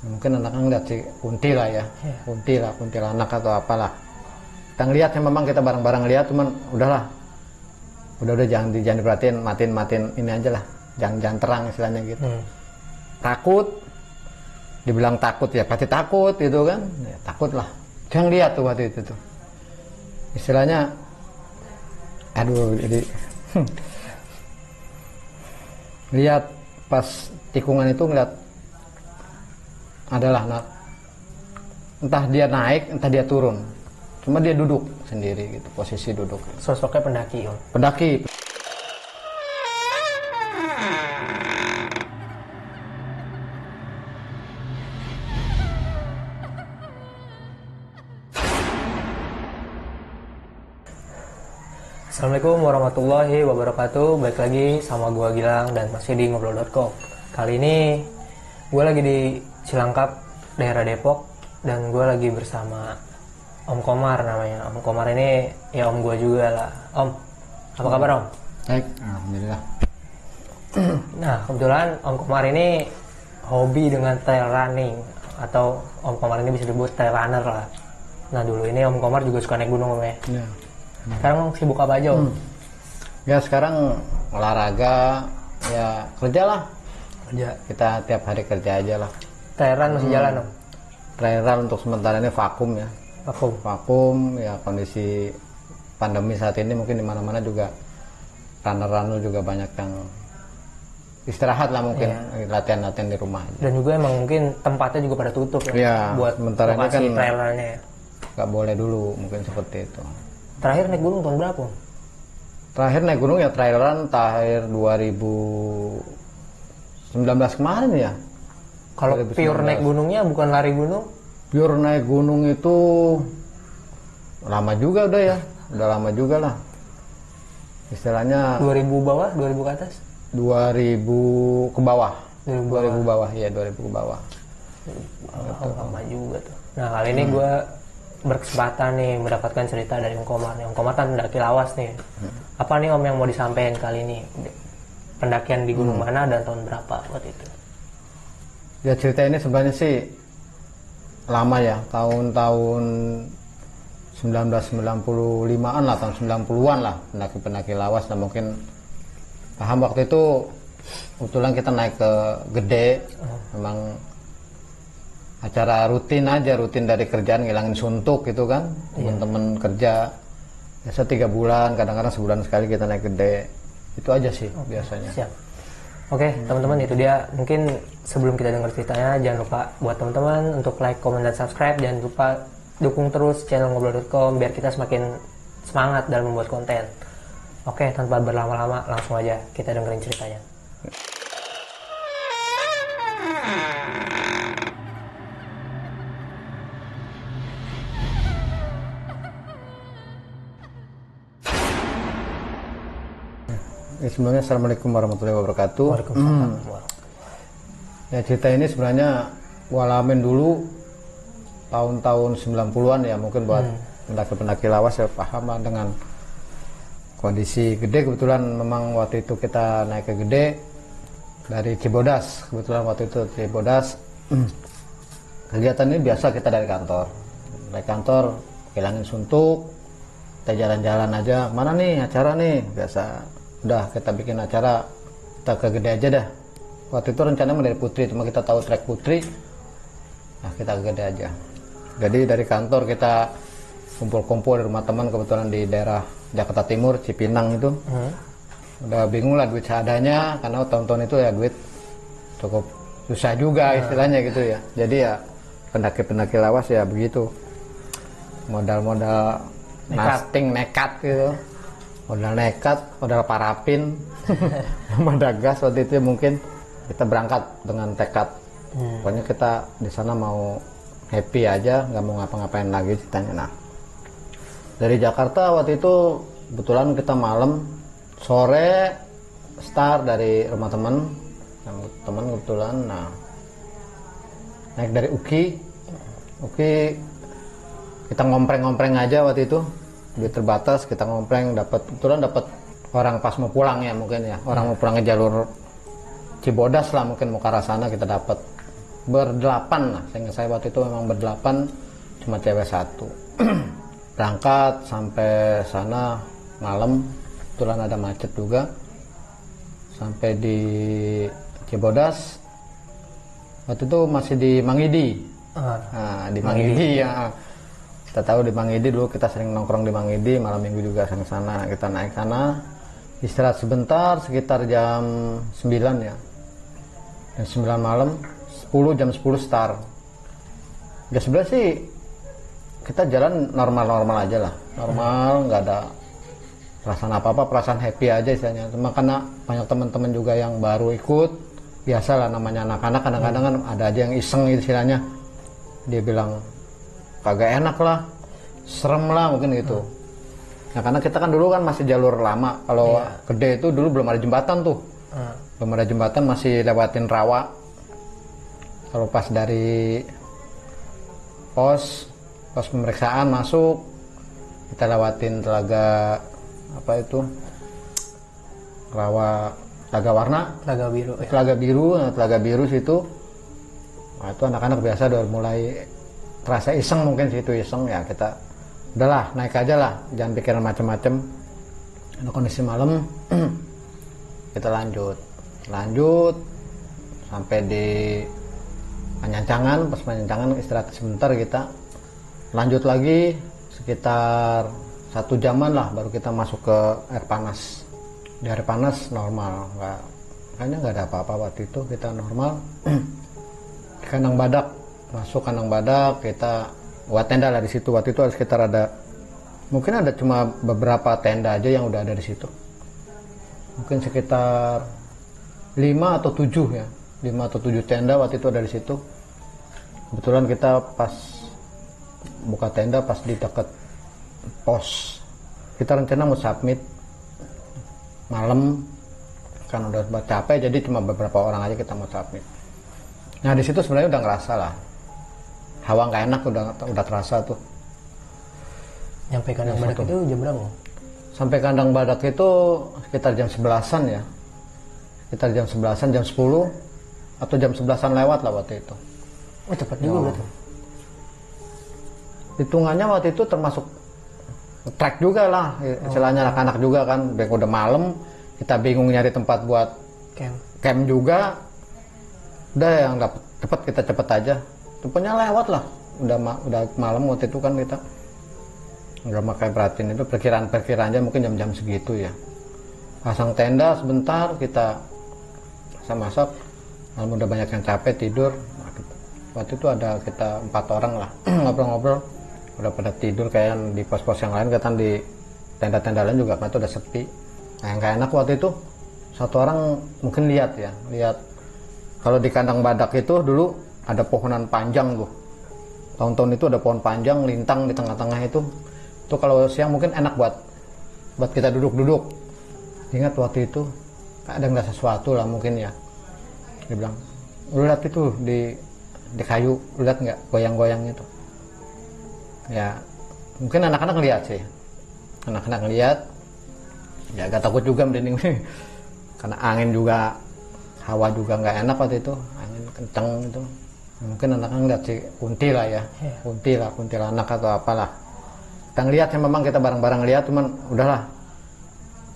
Mungkin anak ngeliat si kunti lah ya, kunti lah, kuntilanak atau apalah. Kita ngeliat ya, memang kita bareng-bareng lihat, cuman udahlah, udah jangan diperhatiin, matiin ini aja lah, jangan terang istilahnya gitu. Takut, dibilang takut ya pasti takut gitu kan, ya, takut lah. Jangan lihat tuh waktu itu tuh, istilahnya, aduh jadi lihat pas tikungan itu ngeliat adalah entah dia naik entah dia turun, cuma dia duduk sendiri gitu, posisi duduk. Sosoknya pendaki, Om. Pendaki. Assalamualaikum warahmatullahi wabarakatuh. Balik lagi sama gua Gilang dan masih di ngobrol.com. Kali ini gua lagi di Cilangkap, daerah Depok, dan gua lagi bersama Om Komar namanya. Om Komar ini ya om gua juga lah. Om, apa kabar Om? Baik, alhamdulillah. Nah, kebetulan Om Komar ini hobi dengan trail running, atau Om Komar ini bisa disebut trail runner lah. Nah, dulu ini Om Komar juga suka naik gunung, Om ya. Ya. Sekarang sibuk apa aja, Om? Ya sekarang olahraga, ya kerja lah. Kerja. Kita tiap hari kerja aja lah. Trail run masih jalan, Om? Trail run untuk sementara ini vakum ya. Vakum ya, kondisi pandemi saat ini mungkin di mana-mana juga runner juga banyak yang istirahat lah mungkin, latihan-latihan di rumah aja. Dan juga emang mungkin tempatnya juga pada tutup ya, Ya, buat sementara ini kan trail runnya ya. Nggak boleh dulu mungkin seperti itu. Terakhir naik gunung tahun berapa, Om? Terakhir naik gunung ya trail run terakhir 2019 kemarin ya. Kalau 2019. pure naik gunungnya bukan lari gunung? Pure naik gunung itu lama juga udah ya, udah lama juga lah. Istilahnya 2000 bawah, 2000 ke atas? 2000 ke bawah. 2000 bawah ya, 2000 ke bawah. Lama juga tuh. Nah, kali ini gue berkesempatan nih mendapatkan cerita dari Om Komar. Om Komar kan pendaki lawas nih. Apa nih Om yang mau disampaikan kali ini? Pendakian di gunung mana dan tahun berapa waktu itu? Ya cerita ini sebenarnya sih lama ya, tahun-tahun 1995-an lah, tahun 90-an lah, pendaki-pendaki lawas. Dan mungkin paham waktu itu kebetulan kita naik ke Gede, memang acara rutin aja, rutin dari kerjaan, ngilangin suntuk gitu kan, temen-temen kerja biasa 3 bulan, kadang-kadang sebulan sekali kita naik Gede, itu aja sih biasanya. Siap. Oke, teman-teman, itu dia. Mungkin sebelum kita dengar ceritanya, jangan lupa buat teman-teman untuk like, comment, dan subscribe. Jangan lupa dukung terus channel ngobrol.com biar kita semakin semangat dalam membuat konten. Oke, tanpa berlama-lama, langsung aja kita dengerin ceritanya. Ya, sebelumnya Assalamualaikum warahmatullahi wabarakatuh. Waalaikumsalam. Ya cerita ini sebenarnya gua alamin dulu tahun-tahun 90-an ya, mungkin buat pendaki-pendaki lawas ya paham lah dengan kondisi Gede. Kebetulan memang waktu itu kita naik ke Gede dari Cibodas, kebetulan waktu itu Cibodas. Kegiatan ini biasa kita dari kantor hilangin suntuk, kita jalan-jalan aja, mana nih acara nih, biasa udah kita bikin acara, kita ke Gede aja dah. Waktu itu rencananya dari Putri, cuma kita tahu trek Putri, nah kita ke Gede aja. Jadi dari kantor kita kumpul-kumpul di rumah teman, kebetulan di daerah Jakarta Timur, Cipinang itu. Udah bingung lah duit seadanya, karena tahun-tahun itu ya duit cukup susah juga istilahnya gitu ya. Jadi ya pendaki-pendaki lawas ya begitu, modal nasting nekat gitu, modal parafin, modal gas. Waktu itu mungkin kita berangkat dengan tekad, pokoknya kita di sana mau happy aja, nggak mau ngapa-ngapain lagi ceritanya. Nah, dari Jakarta waktu itu kebetulan kita malam, sore start dari rumah teman kebetulan. Nah, naik dari Uki kita ngompreng aja waktu itu, duit terbatas, kita ngompreng, kebetulan dapat orang pas mau pulang ya, mungkin ya orang mau pulang ke jalur Cibodas lah, mungkin mau ke arah sana, kita dapat berdelapan lah, seingat saya waktu itu memang berdelapan, cuma cewek satu. Berangkat sampai sana malam, kebetulan ada macet juga, sampai di Cibodas. Waktu itu masih di Mangidi. Nah, di Mangidi ya. Kita tahu di Mangidi dulu kita sering nongkrong di Mangidi, malam minggu juga sering sana. Kita naik sana, istirahat sebentar sekitar jam 9 ya. Jam 9 malam, jam 10 start. Jam 11 sih kita jalan normal-normal aja lah. Normal, nggak ada perasaan apa-apa, perasaan happy aja istilahnya. Cuma karena banyak teman-teman juga yang baru ikut, biasalah namanya anak-anak, kadang-kadang kan ada aja yang iseng istilahnya. Dia bilang kagak enak lah, serem lah mungkin gitu. Nah karena kita kan dulu kan masih jalur lama, kalau gede itu dulu belum ada jembatan tuh, belum ada jembatan, masih lewatin rawa. Kalau pas dari pos pemeriksaan masuk, kita lewatin telaga apa itu, rawa telaga warna, telaga biru situ. Nah, itu anak-anak biasa udah mulai terasa iseng, mungkin situ iseng ya, kita udahlah naik aja lah, jangan pikiran macem-macem. Ada kondisi malam. Kita lanjut sampai di Panjancangan. Pas Panjancangan istirahat sebentar, kita lanjut lagi sekitar 1 jaman lah, baru kita masuk ke air panas. Di air panas normal, kayaknya nggak ada apa-apa waktu itu, kita normal. Di kandang badak, masuk kandang badak, kita buat tenda lah di situ. Waktu itu ada sekitar mungkin ada cuma beberapa tenda aja yang udah ada di situ, mungkin sekitar 5 atau 7 ya, 5 atau 7 tenda waktu itu ada di situ. Kebetulan kita pas buka tenda pas di dekat pos. Kita rencana mau submit malam, kan udah capek, jadi cuma beberapa orang aja kita mau submit. Nah di situ sebenarnya udah ngerasa lah, hawa nggak enak udah terasa tuh. Nyampe kandang badak itu jam berapa? Sampai kandang badak itu sekitar jam 11-an ya, sekitar jam 11-an, jam 10 atau jam 11-an lewat lah waktu itu. Oh cepat juga berarti. Hitungannya waktu itu termasuk trek juga lah, istilahnya anak-anak juga kan, udah malam, kita bingung nyari tempat buat camp juga. Udah yang dapat cepet, kita cepet aja, cepetnya lewat lah, udah malam waktu itu kan, kita nggak pakai perhatiin itu perkiraan aja, mungkin jam-jam segitu ya. Pasang tenda sebentar, kita masak, malam udah banyak yang capek tidur. Waktu itu ada kita 4 orang lah ngobrol-ngobrol, udah pada tidur kayak di pos-pos yang lain, kan di tenda-tenda lain juga kan itu udah sepi. Nah yang gak enak waktu itu, satu orang mungkin lihat kalau di kandang badak itu dulu ada pohonan panjang tuh, tahun-tahun itu ada pohon panjang lintang di tengah-tengah itu kalau siang mungkin enak buat kita duduk-duduk. Ingat waktu itu ada nggak sesuatu lah mungkin ya, dia bilang lu lihat itu di kayu, lu lihat nggak goyang-goyang itu ya. Mungkin anak-anak lihat sih, anak-anak lihat ya, agak takut juga merinding karena angin juga, hawa juga nggak enak waktu itu, angin kenceng itu. Mungkin anak-anak lihat sih kuntil lah ya, kuntilanak atau apalah. Kita ngeliat sih, memang kita bareng-bareng lihat, cuman udahlah,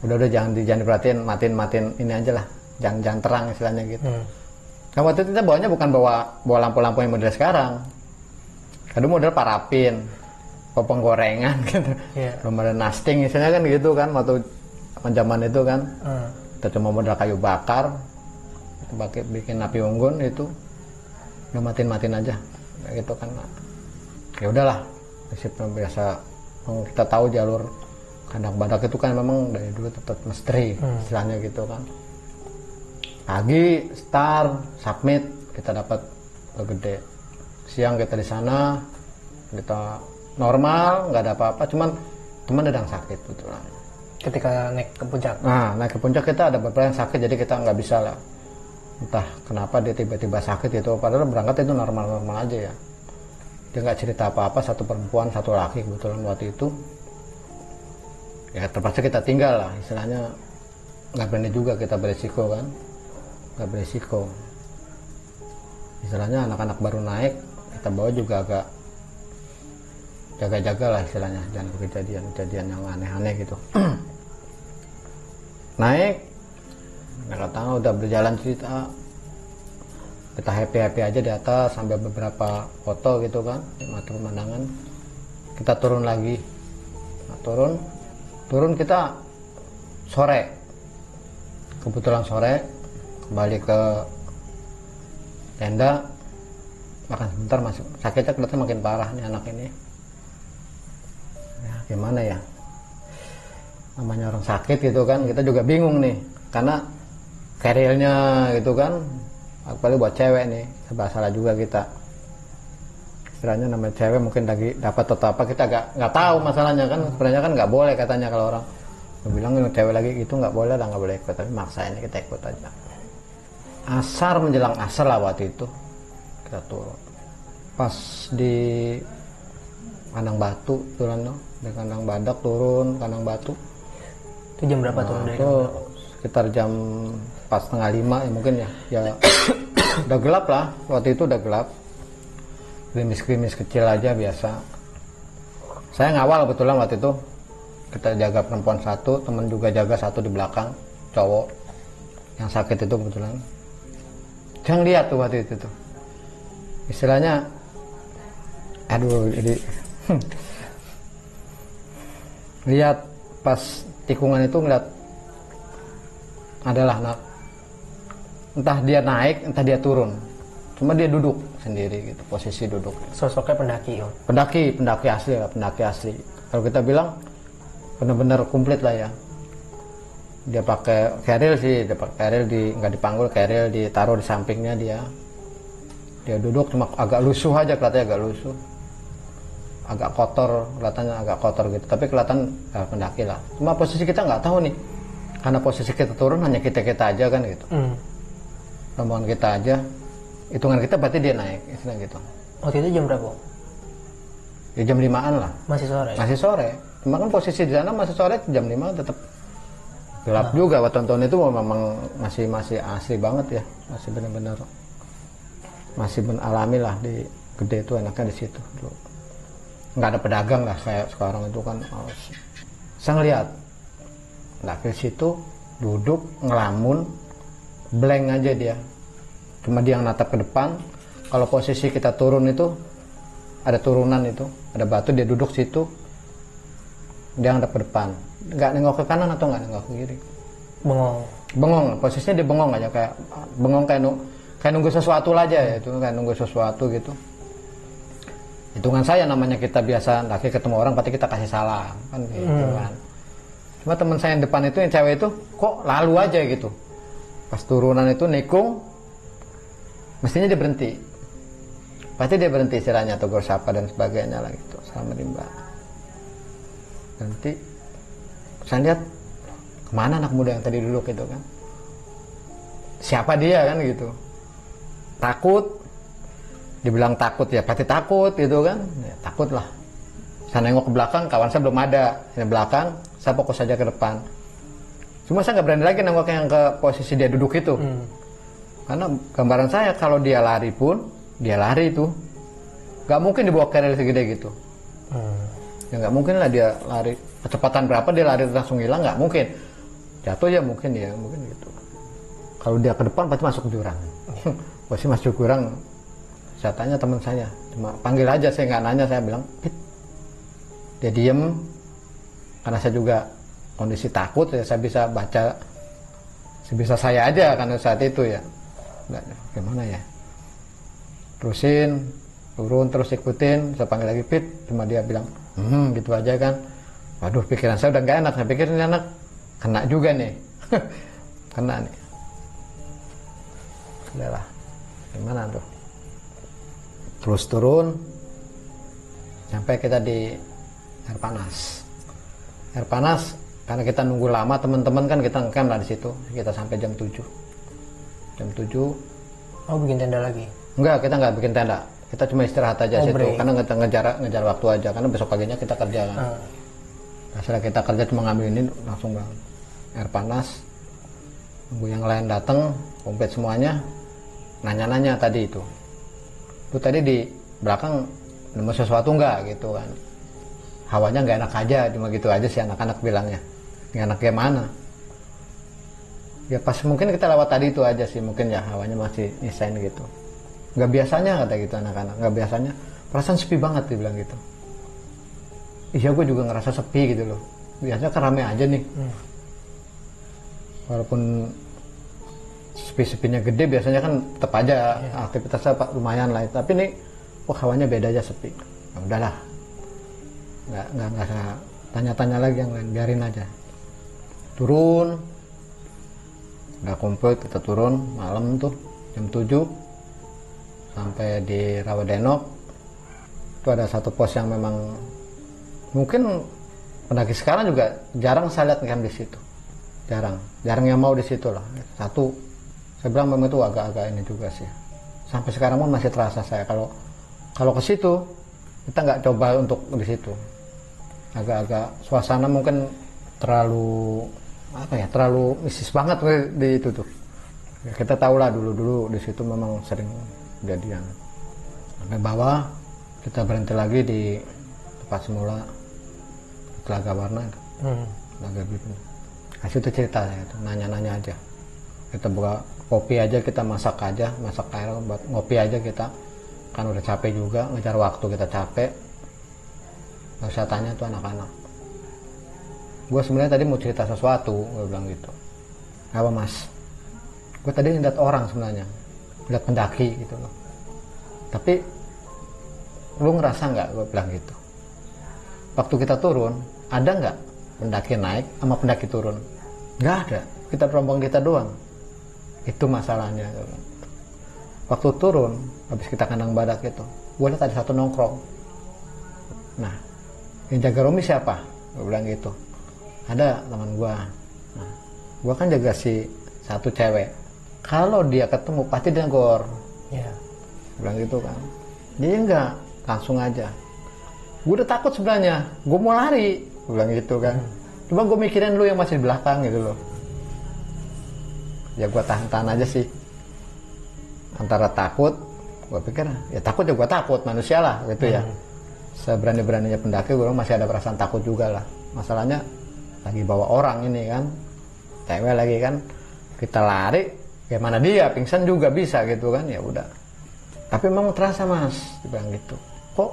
udah jangan diperhatiin, matiin ini aja lah, jangan terang istilahnya gitu. Nah waktu itu kita bawanya bukan bawa lampu-lampu yang model sekarang, kadang model parafin, popong gorengan gitu, belum ada nasting istilahnya kan gitu kan, waktu zaman itu kan. Kita cuma modal kayu bakar, pakai bikin api unggun itu, udah matiin aja gitu kan. Ya udahlah, prinsipnya biasa. Kita tahu jalur kandang badak itu kan memang dari dulu tetap misteri istilahnya gitu kan. Pagi start submit, kita dapat gede. Siang kita di sana, kita normal, nggak ada apa-apa, cuman teman ada yang sakit betulan. Ketika naik ke puncak. Nah naik ke puncak kita ada beberapa yang sakit, jadi kita nggak bisa lah, entah kenapa dia tiba-tiba sakit itu, padahal berangkat itu normal-normal aja ya. Dia nggak cerita apa-apa, satu perempuan satu laki kebetulan waktu itu. Ya terpaksa kita tinggal lah, istilahnya nggak berani juga kita beresiko kan, nggak beresiko. istilahnya anak-anak baru naik, kita bawa juga agak jaga-jaga lah istilahnya, jangan kejadian yang aneh-aneh gitu. Naik, mereka tahu udah berjalan cerita, kita happy aja di atas sampai beberapa foto gitu kan, mata pemandangan. Kita turun lagi, nah, turun kita sore, kebetulan sore kembali ke tenda, makan sebentar, masuk sakitnya kelihatan makin parah nih anak ini. Ya, gimana ya, namanya orang sakit gitu kan, kita juga bingung nih karena kerilnya gitu kan, apalagi buat cewek nih, serba salah juga kita. Istilahnya namanya cewek mungkin lagi dapat atau apa, kita nggak tahu masalahnya kan. Sebenarnya kan nggak boleh katanya, kalau orang bilang cewek lagi itu nggak boleh lah, nggak boleh ikut, tapi maksain kita ikut aja. Asar, menjelang asar lah waktu itu kita turun. Pas di kandang batu turun, di kandang badak turun, kandang batu. Itu jam berapa turun dari itu sekitar jam 4:30 ya mungkin ya. Ya udah gelap lah, waktu itu udah gelap. Gerimis kecil aja biasa. Saya ngawal kebetulan waktu itu, kita jaga perempuan satu, teman juga jaga satu di belakang, cowok yang sakit itu kebetulan. Jangan lihat tuh waktu itu tuh, istilahnya aduh ini lihat pas tikungan itu, ngeliat adalah entah dia naik entah dia turun, cuma dia duduk sendiri gitu, posisi duduk. Sosoknya pendaki, Om. Pendaki asli lah, pendaki asli. Kalau kita bilang benar-benar komplit lah ya. Dia pakai keril sih, dia pakai keril, nggak dipanggul, keril ditaruh di sampingnya dia. Dia duduk, cuma agak lusuh aja, kelihatannya agak lusuh, agak kotor, kelihatannya agak kotor gitu. Tapi kelihatan pendaki lah. Cuma posisi kita nggak tahu nih, karena posisi kita turun hanya kita aja kan gitu. Rombongan kita aja, hitungan kita berarti dia naik, istilah gitu. Waktu itu jam berapa? Ya jam 5-an lah. Masih sore? Masih sore. Cuma kan posisi di sana masih sore, jam 5 tetap gelap juga. Tahun-tahun itu memang masih asli banget ya, masih benar-benar masih alami lah. Di Gede itu enaknya di situ. Nggak ada pedagang lah kayak sekarang itu kan. Saya ngeliat, nah ke situ duduk ngelamun, blank aja dia. Cuma dia yang natap ke depan. Kalau posisi kita turun itu ada turunan itu, ada batu, dia duduk situ, dia ngadep ke depan, nggak nengok ke kanan atau nggak nengok ke kiri. Bengong, posisinya dia bengong aja, kayak bengong, kayak nunggu sesuatu aja ya, itu kayak nunggu sesuatu gitu. Hitungan saya, namanya kita biasa laki ketemu orang pasti kita kasih salam kan gitu kan. Cuma teman saya yang depan itu, yang cewek itu kok lalu aja gitu. Pas turunan itu nikung, mestinya dia berhenti. Pasti dia berhenti, istilahnya tegur sapa dan sebagainya lah gitu. Selamat Mbak. Nanti saya lihat, kemana anak muda yang tadi duduk itu kan? Siapa dia kan gitu? Takut. Dibilang takut ya pasti takut gitu kan? Ya, takut lah. Saya nengok ke belakang, kawan saya belum ada. Di belakang, saya fokus saja ke depan. Cuma saya nggak berani lagi nengok yang ke posisi dia duduk itu. Karena gambaran saya, kalau dia lari pun, dia lari itu nggak mungkin dibawa keril segede gitu. Ya nggak mungkin lah dia lari kecepatan berapa, dia lari langsung hilang, nggak mungkin. Jatuh ya mungkin gitu. Kalau dia ke depan pasti masuk jurang. Pasti masuk jurang. Saya tanya teman saya, cuma panggil aja, saya nggak nanya, saya bilang Pit. Dia diem, karena saya juga kondisi takut ya, saya bisa baca sebisa saya aja karena saat itu ya. Gimana ya, terusin turun, terus ikutin, saya panggil lagi Pit, cuma dia bilang gitu aja kan. Waduh, pikiran saya udah nggak enak, saya pikir ini anak kena juga nih. Kena nih. Udahlah, gimana tuh, terus turun sampai kita di air panas. Karena kita nunggu lama, teman-teman kan kita ngecamp lah di situ, kita sampai jam 7. Oh, bikin tenda lagi? Enggak, kita nggak bikin tenda, kita cuma istirahat aja situ, break. karena ngejar waktu aja, karena besok paginya kita kerja kan. Nah, setelah kita kerja cuma ngambil ini langsung banget air panas, nunggu yang lain datang, komplit semuanya, nanya-nanya tadi itu lu tadi di belakang nemu sesuatu nggak gitu kan. Hawanya nggak enak aja, cuma gitu aja sih anak-anak bilangnya. Nggak enak gimana? Ya pas mungkin kita lewat tadi itu aja sih, mungkin ya hawanya masih nyesain gitu. Nggak biasanya kata gitu anak-anak, nggak biasanya. Perasaan sepi banget dibilang gitu. Iya gue juga ngerasa sepi gitu loh. Biasanya kan rame aja nih. Walaupun sepi-sepinya gede biasanya kan tetap aja aktivitasnya lumayan lah. Tapi nih, hawanya beda aja sepi. Ya udahlah. Nggak tanya-tanya lagi yang lain, biarin aja. Turun. Udah kumpul kita turun malam tuh jam 7 sampai di Rawadenok. Itu ada satu pos yang memang mungkin pendaki sekarang juga jarang saya lihat kan di situ. Jarang yang mau di situ lah. Satu, saya bilang memang itu agak-agak ini juga sih. Sampai sekarang pun masih terasa saya kalau ke situ kita nggak coba untuk di situ. Agak-agak suasana mungkin terlalu terlalu mistis banget di itu tuh. Ya, kita tahu lah dulu di situ memang sering kejadian. Sampai bawah kita berhenti lagi di tempat semula Telaga Warna, Telaga Biru. Kasih itu cerita ya, itu nanya-nanya aja. Kita buka kopi aja, kita masak air buat ngopi aja kita. Kan udah capek juga, ngejar waktu kita capek. Gak usah tanya tuh anak-anak. Gue sebenarnya tadi mau cerita sesuatu, gue bilang gitu. Apa mas? Gue tadi lihat orang sebenarnya, lihat pendaki gitu loh. Tapi lu ngerasa nggak? Gue bilang gitu. Waktu kita turun, ada nggak pendaki naik sama pendaki turun? Nggak ada. Kita rombong kita doang. Itu masalahnya. Waktu turun, habis kita kandang badak itu, gue lihat ada satu nongkrong. Nah, yang jaga Romi siapa? Gue bilang gitu. Ada teman gue. Nah, gue kan jaga si satu cewek. Kalau dia ketemu pasti dia gor. Ya. Bilang gitu kan. Dia enggak, langsung aja. Gue udah takut sebenarnya. Gue mau lari. Gue bilang gitu kan. Cuma gue mikirin lu yang masih di belakang gitu loh. Ya gue tahan-tahan aja sih. Antara takut, gue pikir ya takut ya gue takut, manusia lah gitu ya. Seberani-beraninya pendaki gue masih ada perasaan takut juga lah. Masalahnya lagi bawa orang ini kan, cewek lagi kan, kita lari, gimana dia pingsan juga bisa gitu kan, ya udah. Tapi memang terasa mas, dibilang gitu. Kok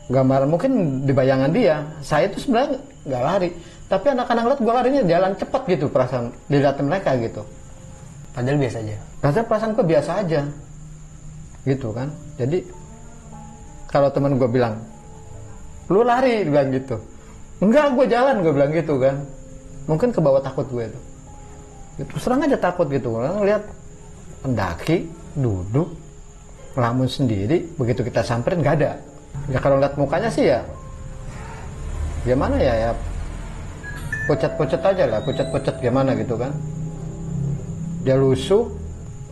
gambaran mungkin di bayangan dia, saya itu sebenarnya nggak lari, tapi anak-anak lihat gue larinya jalan cepat gitu, perasaan dilihat mereka gitu. Padahal biasa aja. Padahal perasaan gue biasa aja, gitu kan. Jadi kalau teman gue bilang, lu lari, bilang gitu. Enggak, gue jalan, gue bilang gitu kan. Mungkin ke bawah takut gue itu. Terus terang aja takut gitu. Orang lihat pendaki duduk ngelamun sendiri, begitu kita samperin nggak ada. Ya kalau lihat mukanya sih ya, gimana ya, pucat-pucat aja lah, pucat-pucat gimana gitu kan. Dia lusuh,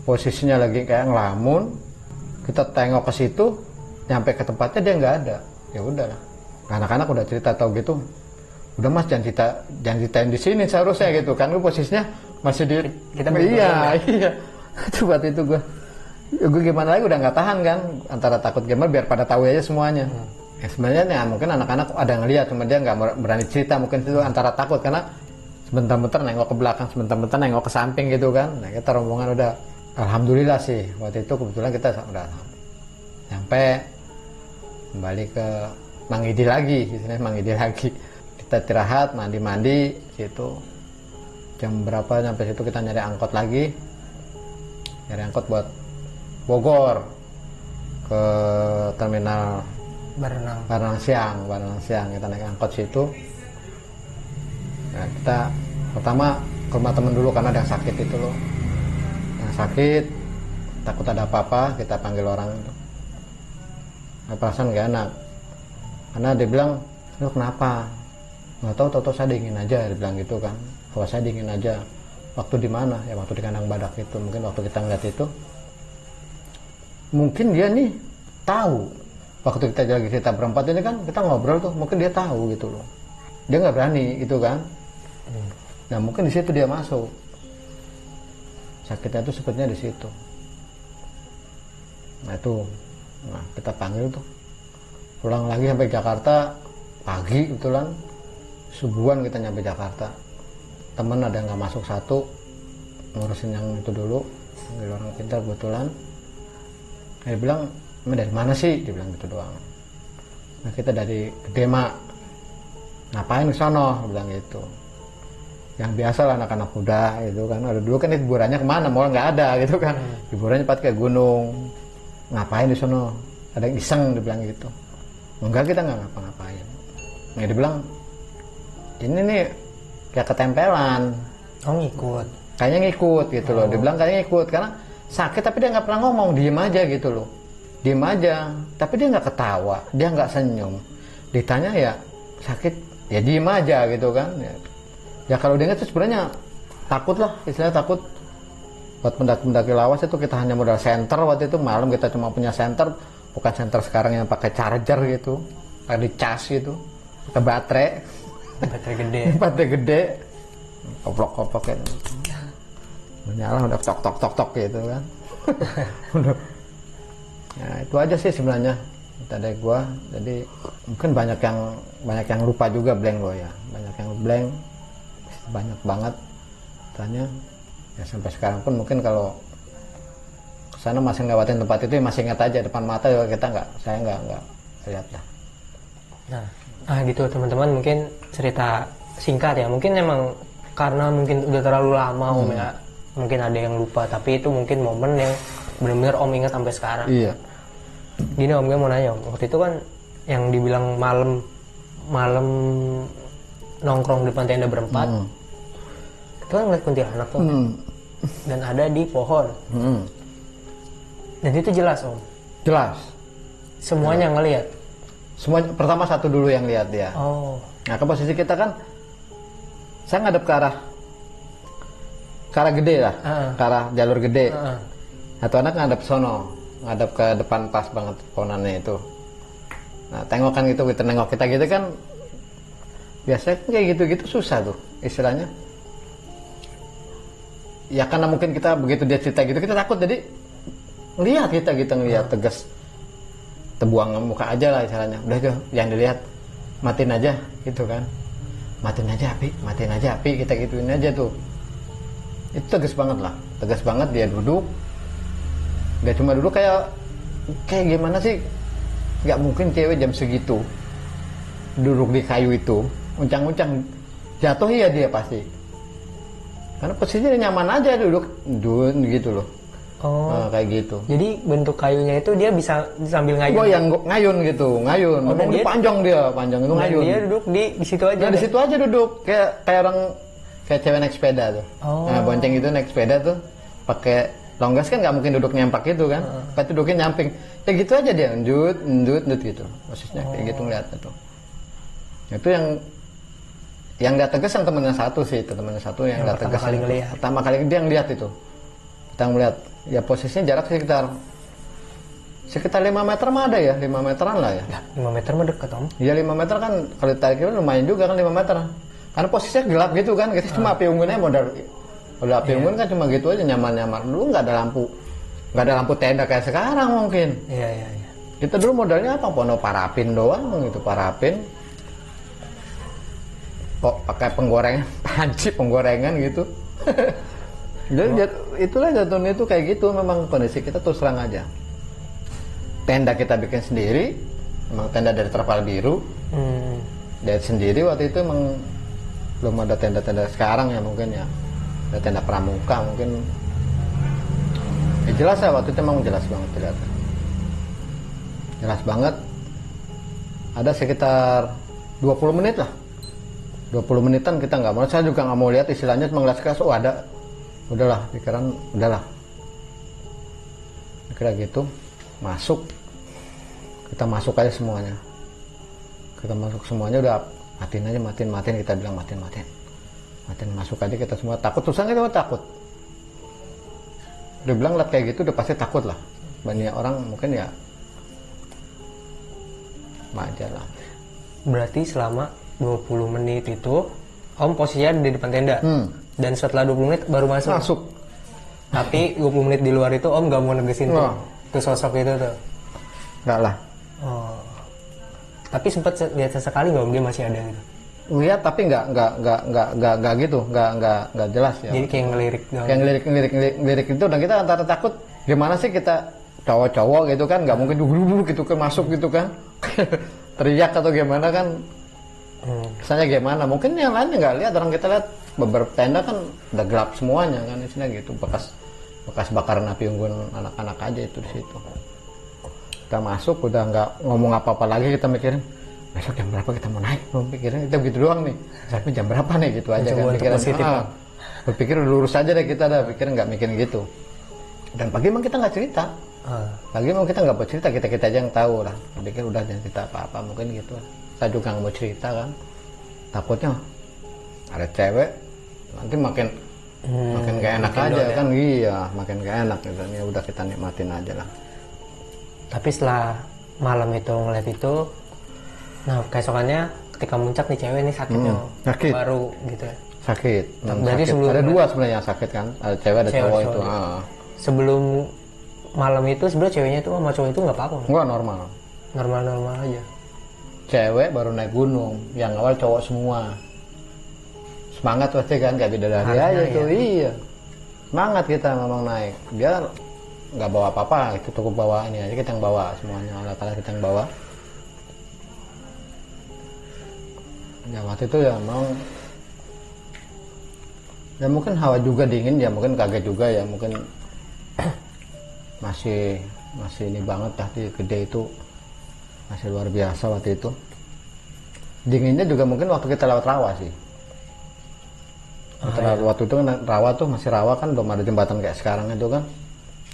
posisinya lagi kayak ngelamun. Kita tengok ke situ, nyampe ke tempatnya dia nggak ada. Ya udahlah. Anak-anak udah cerita tahu gitu. Udah mas jangan ceritain di sini seharusnya gitu kan. Lu posisinya masih di kita iya. Coba itu gue gimana lagi udah nggak tahan kan, antara takut gimana biar pada tahu aja semuanya. Ya sebenarnya ya, mungkin anak-anak ada ngeliat cuma dia nggak berani cerita, mungkin itu antara takut karena sebentar-bentar nengok ke belakang, sebentar-bentar nengok ke samping gitu kan. Nah kita rombongan udah alhamdulillah sih waktu itu kebetulan kita udah sampai kembali ke Mangidi lagi, istilahnya Mangidi lagi. Kita istirahat, mandi situ. Jam berapa sampai situ kita nyari angkot lagi. Nyari angkot buat Bogor ke terminal Baranang Siang kita naik angkot situ. Nah, kita pertama ke rumah temen dulu karena ada yang sakit itu loh. Yang sakit, takut ada apa-apa, kita panggil orang itu. Nah, perasaan gak enak. Karena dia bilang, lu kenapa? Nggak tahu saya dingin aja, dia bilang gitu kan. Kalau saya dingin aja. Waktu di mana? Ya waktu di kandang badak itu. Mungkin waktu kita ngeliat itu, mungkin dia nih tahu. Waktu kita lagi cerita berempat ini kan kita ngobrol tuh, mungkin dia tahu gitu loh. Dia nggak berani gitu kan. Nah mungkin di situ dia masuk. Sakitnya itu sepertinya di situ. Nah itu Nah kita panggil tuh, pulang lagi sampai Jakarta pagi kebetulan, subuhan kita nyampe Jakarta. Temen ada yang nggak masuk satu, ngurusin yang itu dulu, panggil orang pintar kebetulan. Dia bilang, dari mana sih? Dia bilang gitu doang. Nah kita dari Gede Mak, ngapain ke sono? Bilang gitu. Yang biasa lah anak-anak muda gitu kan. Ada dulu kan hiburannya kemana? Mall nggak ada gitu kan. Hiburannya cepat kayak gunung. Ngapain di sono? Ada yang iseng, dia bilang gitu. Enggak, kita nggak ngapa-ngapain. Nah dia bilang, ini nih kayak ketempelan. Oh ngikut. Kayaknya ngikut gitu loh. Dia bilang kayaknya ngikut karena sakit tapi dia nggak pernah ngomong, diem aja gitu loh. Diem aja, tapi dia nggak ketawa, dia nggak senyum. Ditanya ya sakit, ya diem aja gitu kan. Ya kalau dia itu sebenarnya takut lah, istilahnya takut. Buat pendaki lawas itu kita hanya modal senter waktu itu, malam kita cuma punya senter, bukan senter sekarang yang pakai charger gitu, pakai cas gitu, pakai baterai. Baterai gede. Baterai gede, koplok-koplok gitu. Menyala udah tok gitu kan. Udah. Ya itu aja sih sebenarnya dari gua. Jadi mungkin banyak yang lupa juga, blank gua ya. Banyak yang blank, banyak banget tanya. Ya sampai sekarang pun mungkin kalau kesana masih ngelewatin tempat itu ya masih ingat aja depan mata ya, saya nggak lihat lah. Nah gitu teman-teman, mungkin cerita singkat ya. Mungkin emang karena mungkin udah terlalu lama Om ya. Mungkin ada yang lupa, tapi itu mungkin momen yang benar-benar Om ingat sampai sekarang. Iya. Gini Om, gue mau nanya Om, waktu itu kan yang dibilang malam nongkrong depan tenda berempat, itu kan ngeliat kuntilanak tuh, dan ada di pohon, dan itu jelas Om. Jelas. Semuanya ngelihat. Semuanya pertama satu dulu yang lihat dia. Oh. Nah ke posisi kita kan, saya ngadep ke arah gede lah, ke arah jalur gede. Satu anak ngadep sono, ngadep ke depan pas banget pohonannya itu. Nah tengokan gitu, kita nengok kita gitu kan, biasanya kayak gitu-gitu susah tuh istilahnya. Ya karena mungkin kita begitu dia cerita gitu kita takut, jadi lihat kita ngelihat tegas, terbuang muka aja lah istilahnya. Udah tuh yang dilihat matiin aja gitu kan, matiin aja api kita gituin aja tuh. Itu tegas banget lah, tegas banget. Dia duduk, dia cuma duduk kayak gimana sih, nggak mungkin cewek jam segitu duduk di kayu itu uncang-uncang, jatuh ya dia pasti, karena posisinya nyaman aja duduk gitu loh. Nah, kayak gitu. Jadi bentuk kayunya itu dia bisa sambil ngayun. Oh yang ngayun gitu, ngayun. Oh, dia panjang itu ngayun. Dia duduk di situ aja. Nah, di situ aja duduk kayak orang kayak cewek naik sepeda tuh. Nah, bonceng itu naik sepeda tuh pakai longgas kan nggak mungkin duduk nyampak gitu kan. Pasti duduknya nyamping. Ya gitu aja dia, ndut gitu. Posisinya kayak gitu ngeliat itu. Itu yang nggak tegas yang temennya satu sih, itu temennya satu yang nggak tegas. Pertama kali dia ngeliat itu. Kita ngeliat, ya posisinya jarak sekitar 5 meter mah ada ya, 5 meteran lah ya. 5 meter mah deket Om. Iya 5 meter kan, kalau ditarik lumayan juga kan 5 meter. Karena posisinya gelap gitu kan, kita cuma api unggunnya modal api unggun kan cuma gitu aja, nyaman-nyaman. Dulu nggak ada lampu tenda kayak sekarang mungkin. Iya. Kita dulu modalnya apa? Pono parafin doang gitu, parafin. Kok pakai panci penggorengan gitu. Jadi itulah jatuhnya itu kayak gitu, memang kondisi kita terus terang aja. Tenda kita bikin sendiri, memang tenda dari terpal biru. Dari sendiri waktu itu emang belum ada tenda-tenda sekarang ya mungkin ya. Ada tenda pramuka mungkin. Ya jelas ya waktu itu emang jelas banget terlihat. Jelas banget. Ada sekitar 20 menit lah. 20 menitan kita nggak mau. Saya juga nggak mau lihat istilahnya, cuma ngeliat sekilas, oh ada. Udahlah, pikiran udahlah. Kira gitu, kita masuk aja semuanya. Kita masuk semuanya udah matiin aja, matiin. Kita bilang matiin, masuk aja kita semua. Takut, susah kita takut. Udah bilang lihat kayak gitu udah pasti takut lah. Banyak orang mungkin ya aja lah. Berarti selama 20 menit itu Om posisinya di depan tenda. Dan setelah 20 menit baru masuk. Tapi 20 menit di luar itu Om gak mau negesin tuh sosok itu tuh. Enggak lah. Oh. Tapi sempat lihat sesekali nggak Om, dia masih ada gitu? Lihat tapi nggak gitu, nggak jelas ya. Jadi kayak ngelirik doang. Kayak ngelirik itu, dan kita antara takut gimana sih kita cowok-cowok gitu kan, nggak mungkin dulu gitu kan masuk gitu kan, teriak atau gimana kan. Kesannya gimana? Mungkin yang lainnya nggak lihat, orang kita lihat beberapa tenda kan udah gelap semuanya kan, isinya gitu, bekas bakaran api unggun anak-anak aja itu di situ. Kita masuk udah nggak ngomong apa-apa lagi, kita mikirin besok jam berapa kita mau naik, belum pikirin kita begitu doang nih, sampai jam berapa nih gitu aja kan pikiran. Berpikir lurus aja deh kita, dah pikirin nggak mikirin gitu. Dan pagi emang kita nggak cerita, pagi emang kita nggak mau cerita, kita aja yang tahu lah. Pikir udah jangan cerita apa-apa mungkin gitu. Saya juga nggak mau cerita kan, takutnya ada cewek nanti makin gak enak aja ya. kan. Iya, makin gak enak gitu. Ya udah kita nikmatin aja lah. Tapi setelah malam itu ngeliat itu, nah keesokannya ketika muncak nih cewek nih sakitnya sakit. Baru gitu ya. Sakit. Berarti sakit. Ada dua sebenarnya yang sakit kan, ada cewek ada cowok itu. Sebelum malam itu sebenarnya ceweknya itu sama cowok itu nggak apa-apa? Enggak, normal. Normal aja. Cewek baru naik gunung, yang awal cowok semua. Semangat pasti kan, kayak bidadari aja tuh. Iya, semangat kita memang naik. Dia nggak bawa apa-apa, itu cukup bawa ini aja, kita yang bawa semuanya, alat-alat kita yang bawa. Ya waktu itu ya memang, ya mungkin hawa juga dingin, ya mungkin kaget juga ya, mungkin masih ini banget dah di gede itu, masih luar biasa waktu itu. Dinginnya juga mungkin waktu kita lewat rawa sih. Waktu itu kan rawa tuh masih rawa kan, belum ada jembatan kayak sekarang itu kan.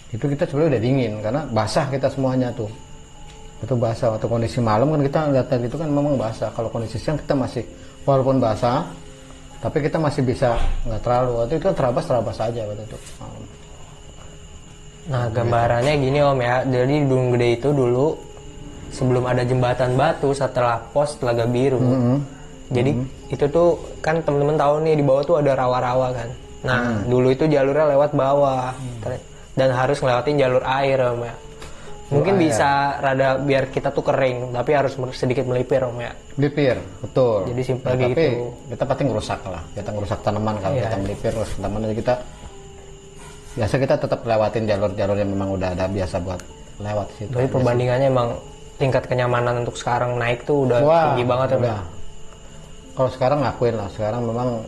Itu kita sebenarnya udah dingin karena basah kita semuanya tuh. Itu basah waktu kondisi malam kan, kita lihat itu kan memang basah. Kalau kondisi siang kita masih walaupun basah, tapi kita masih bisa nggak terlalu. Waktu itu terabas aja waktu itu. Nah gambarannya gini Om ya, jadi Gunung Gede itu dulu sebelum ada jembatan batu setelah pos Telaga Biru. Jadi itu tuh kan teman-teman tahu nih di bawah tuh ada rawa-rawa kan. Nah dulu itu jalurnya lewat bawah dan harus ngelewatin jalur air Om ya. Mungkin bisa rada biar kita tuh kering, tapi harus sedikit melipir Om ya. Melipir, betul. Jadi simpel tapi gitu. Kita pasti ngerusak lah. Kita ngerusak tanaman kalau kita melipir terus tanaman, jadi kita biasa kita tetap lewatin jalur-jalur yang memang udah ada biasa buat lewat situ. Jadi perbandingannya emang tingkat kenyamanan untuk sekarang naik tuh udah tinggi banget ya. Kalau sekarang ngakuin lah, sekarang memang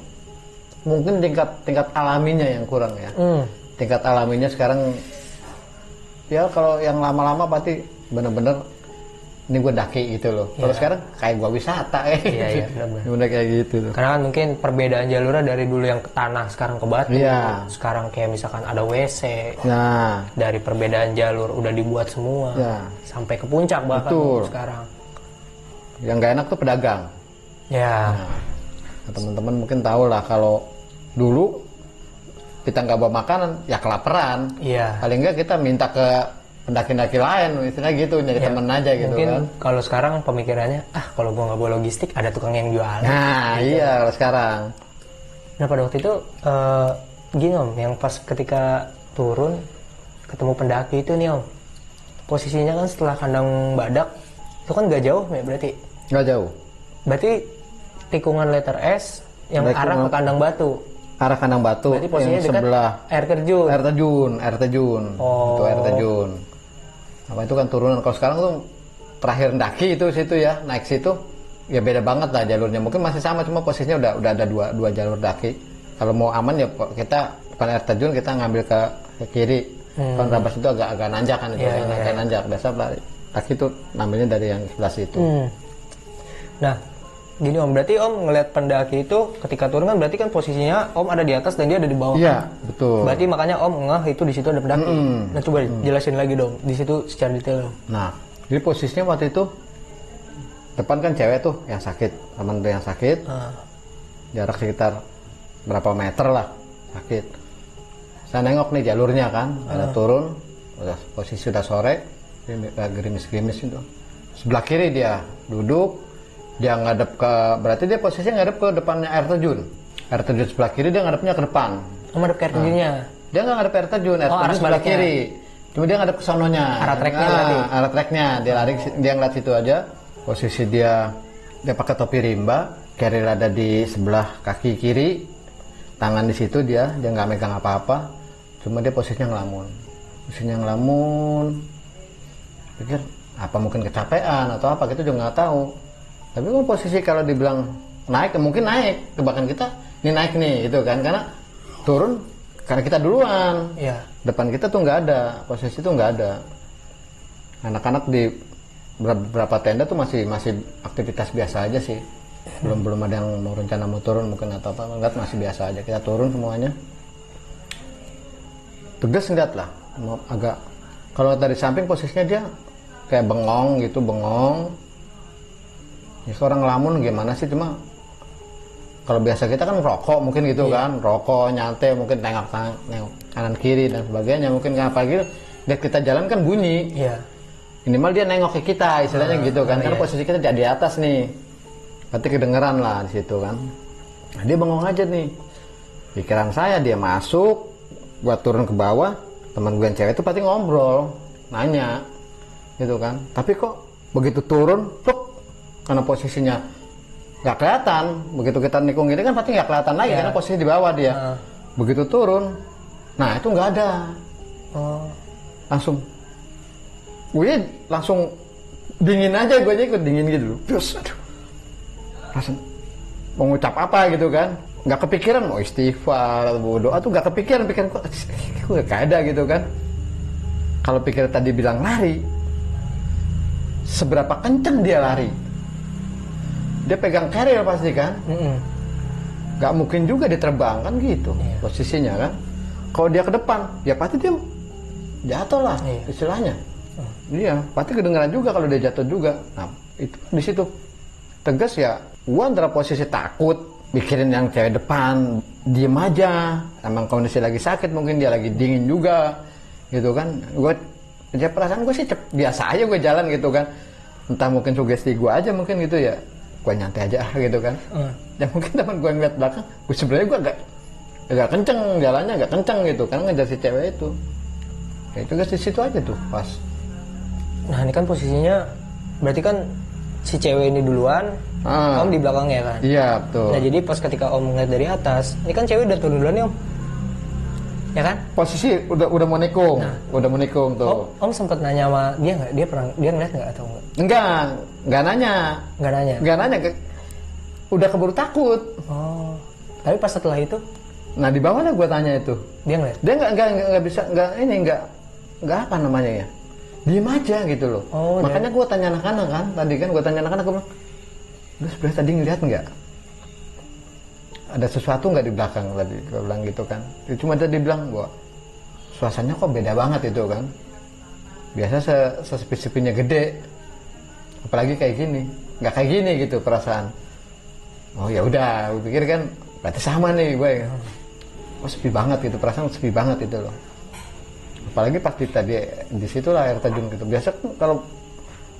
mungkin tingkat alaminya yang kurang ya. Tingkat alaminya sekarang ya kalau yang lama-lama pasti bener-bener ini gue daki gitu loh. Kalau sekarang kayak gue wisata ya. Iya, bener kayak gitu loh. Karena kan mungkin perbedaan jalurnya dari dulu yang ke tanah sekarang ke batu. Sekarang kayak misalkan ada WC. Dari perbedaan jalur udah dibuat semua. Sampai ke puncak bahkan sekarang. Yang gak enak tuh pedagang. Teman-teman mungkin tahu lah, kalau dulu kita nggak bawa makanan ya kelaparan. Paling nggak kita minta ke pendaki-pendaki lain, istilahnya gitu, nyari temen aja gitu. Mungkin kan kalau sekarang pemikirannya kalau gua nggak bawa logistik ada tukang yang jualan. Gitu. Iya kalau sekarang. Nah pada waktu itu gini Om, yang pas ketika turun ketemu pendaki itu nih Om, posisinya kan setelah kandang badak itu kan nggak jauh ya berarti? Nggak jauh. Berarti tikungan letter S yang arah ke kandang batu. Arah kandang batu. Berarti posisinya yang sebelah air terjun. Air terjun. Itu air terjun. Apa itu kan turunan. Kalau sekarang tuh terakhir ndaki itu situ ya, naik situ ya beda banget lah jalurnya. Mungkin masih sama, cuma posisinya udah ada dua jalur daki. Kalau mau aman ya kita bukan air terjun, kita ngambil ke kiri. Kalau Rabas itu agak nanjak kan itu, nanjak. Biasa daki itu ngambilnya dari yang sebelah situ. Nah, gini Om, berarti Om ngeliat pendaki itu ketika turun kan berarti kan posisinya Om ada di atas dan dia ada di bawah. Iya, kan? Betul. Berarti makanya Om ngeh itu di situ ada pendaki. Nah, coba jelasin lagi dong di situ secara detail. Nah, jadi posisinya waktu itu depan kan cewek tuh yang sakit, teman tuh yang sakit. Jarak sekitar berapa meter lah sakit. Saya nengok nih jalurnya kan, ada turun, posisi sudah sore, gerimis-gerimis itu. Sebelah kiri dia duduk, dia ngadep ke, berarti dia posisinya ngadep ke depannya air terjun. Air terjun sebelah kiri, dia ngadepnya ke depan. Ngadep ke air terjunnya? Dia nggak ngadep air terjun sebelah kiri. Cuma dia ngadep ke sononya. Arah treknya berarti? Arah treknya. Dia lari, dia ngeliat situ aja. Posisi dia pakai topi rimba, carrier ada di sebelah kaki kiri, tangan di situ dia nggak megang apa-apa. Cuma dia posisinya ngelamun. Pikir apa mungkin kecapean atau apa, kita juga nggak tahu. Tapi kan posisi kalau dibilang naik, mungkin naik. Bahkan kita ini naik nih, gitu kan. Karena turun karena kita duluan. Iya. Depan kita tuh nggak ada, posisi tuh nggak ada. Anak-anak di beberapa tenda tuh masih aktivitas biasa aja sih. Belum ada yang mau rencana mau turun mungkin atau apa. Enggak, masih biasa aja. Kita turun semuanya. Tegas enggak lah. Agak, kalau dari samping posisinya dia kayak bengong gitu, ya seorang ngelamun gimana sih, cuma kalau biasa kita kan rokok mungkin gitu kan, rokok nyantai mungkin tengok kanan kiri dan sebagainya, mungkin apalagi lihat kita jalan kan bunyi, minimal dia nengok ke kita istilahnya gitu kan, karena posisi kita di atas nih, berarti kedengeran lah di situ kan. Nah, dia bengong aja nih, pikiran saya dia masuk, buat turun ke bawah, teman gue yang cewek itu pasti ngobrol, nanya gitu kan, tapi kok begitu turun karena posisinya nggak kelihatan, begitu kita nikung ini kan pasti nggak kelihatan lagi karena posisi di bawah dia. Begitu turun, nah itu nggak ada, langsung dingin aja, gue aja ikut dingin gitu, terus langsung mau ngucap apa gitu kan, nggak kepikiran mau istighfar atau doa tuh nggak kepikiran, kok nggak ada gitu kan. Kalau pikir tadi bilang lari, seberapa kenceng dia lari, dia pegang carrier pasti kan, nggak mungkin juga dia terbang kan gitu posisinya kan. Kalau dia ke depan ya pasti dia jatuh lah istilahnya. Iya, pasti kedengaran juga kalau dia jatuh juga. Nah itu di situ tegas ya, gua antara posisi takut mikirin yang cewek depan, diem aja, emang kondisi lagi sakit, mungkin dia lagi dingin juga gitu kan. Gue ya perasaan gue sih biasa aja gue jalan gitu kan, entah mungkin sugesti gue aja mungkin gitu ya, gue nyantai aja gitu kan. Ya mungkin teman gue ngeliat belakang, gue sebenarnya gue agak kenceng jalannya, agak kenceng gitu kan, ngejar si cewek itu. Ya itu guys, di situ aja tuh pas. Nah ini kan posisinya berarti kan si cewek ini duluan, Om di belakangnya kan? Iya betul. Nah jadi pas ketika Om ngeliat dari atas, ini kan cewek udah turun duluan nih Om, ya kan? Posisi udah mau nikung, udah mau nikung tuh. Om sempat nanya sama dia nggak? Dia ngeliat nggak atau enggak? Nggak nanya. Nggak nanya. Udah keburu takut. Oh. Tapi pas setelah itu? Nah di bawah lah gue tanya itu. Dia ngeliat? Dia nggak bisa, nggak apa namanya ya, diem aja gitu loh. Makanya gue tanya anak-anak kan, tadi kan gue tanya anak-anak, gue bilang, lu sebenarnya tadi ngeliat nggak? Ada sesuatu nggak di belakang tadi? Gue bilang gitu kan. Cuma tadi bilang bahwa suasananya kok beda banget itu kan. Biasa sesepi-sepinya gede, apalagi kayak gini, nggak kayak gini gitu perasaan. Oh ya udah, gue pikir kan berarti sama nih gue. Oh sepi banget gitu, perasaan sepi banget itu loh. Apalagi pas tadi di situ lah air terjun gitu. Biasa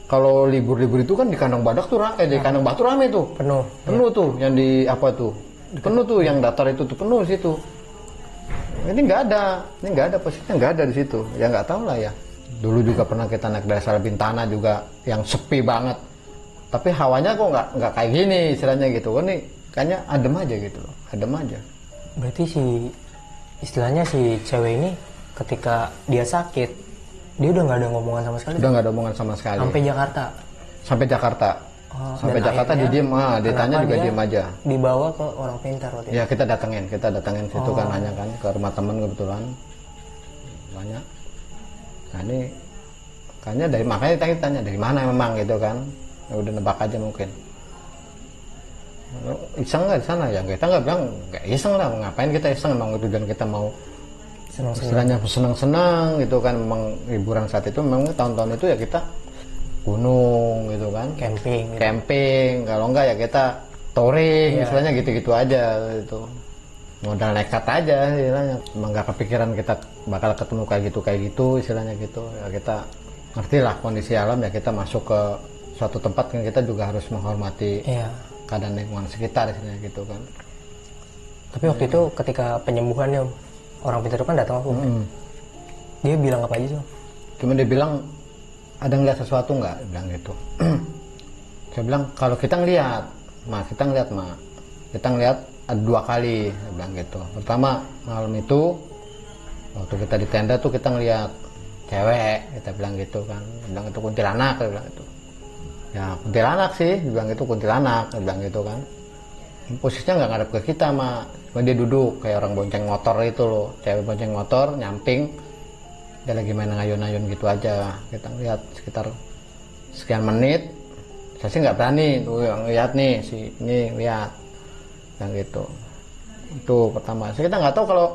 kalau libur-libur itu kan di kandang badak tuh di kandang batu rame tuh. Penuh tuh yang di apa tuh? Penuh tuh yang datar itu tuh penuh situ. Ini nggak ada posisinya, nggak ada di situ. Ya nggak tahu lah ya. Dulu juga pernah kita naik dari Salabintana juga yang sepi banget. Tapi hawanya kok nggak kayak gini istilahnya gitu. Ini kayaknya adem aja gitu loh, adem aja. Berarti istilahnya si cewek ini ketika dia sakit, dia udah nggak ada ngomongan sama sekali. Udah nggak ada omongan sama sekali. Sampai Jakarta. Sampai Jakarta dia diem, ditanya juga diem aja. Dibawa ke orang pintar waktu itu. Ya kita datengin situ kan, nanya kan ke rumah temen kebetulan. Banyak. Nah ini kayaknya makanya tanya dari mana memang gitu kan. Ya udah nebak aja mungkin. Iseng nggak di sana ya? Kita nggak bilang nggak iseng lah, ngapain kita iseng, emang tujuan kita mau senang-senang gitu kan. Memang liburan saat itu memang tahun-tahun itu ya kita gunung gitu kan, camping kalau enggak ya kita touring istilahnya gitu-gitu aja gitu, modal nekat aja istilahnya. Emang nggak kepikiran kita bakal ketemu kayak gitu istilahnya gitu ya. Kita ngerti lah kondisi alam ya, kita masuk ke suatu tempat kan kita juga harus menghormati keadaan lingkungan sekitar istilahnya gitu kan. Tapi waktu itu ketika penyembuhannya orang pintar itu kan datang aku, dia bilang apa aja sih? Cuma dia bilang ada ngeliat sesuatu nggak, dia bilang gitu. Saya bilang kalau kita ngeliat kita ngeliat ada 2 kali, dia bilang gitu. Pertama malam itu waktu kita di tenda tuh kita ngeliat cewek, kita bilang gitu kan. Dia bilang itu kuntilanak, dia bilang itu. Ya kuntilanak sih, dia bilang itu kuntilanak, dia bilang gitu kan. Posisinya nggak ngadep ke kita cuma dia duduk kayak orang bonceng motor itu loh, cewek bonceng motor nyamping, dia lagi main ngayun-ngayun gitu aja. Kita lihat sekitar sekian menit, saya sih nggak berani tuh yang lihat nih si ini lihat yang gitu. Itu pertama. Kita nggak tahu kalau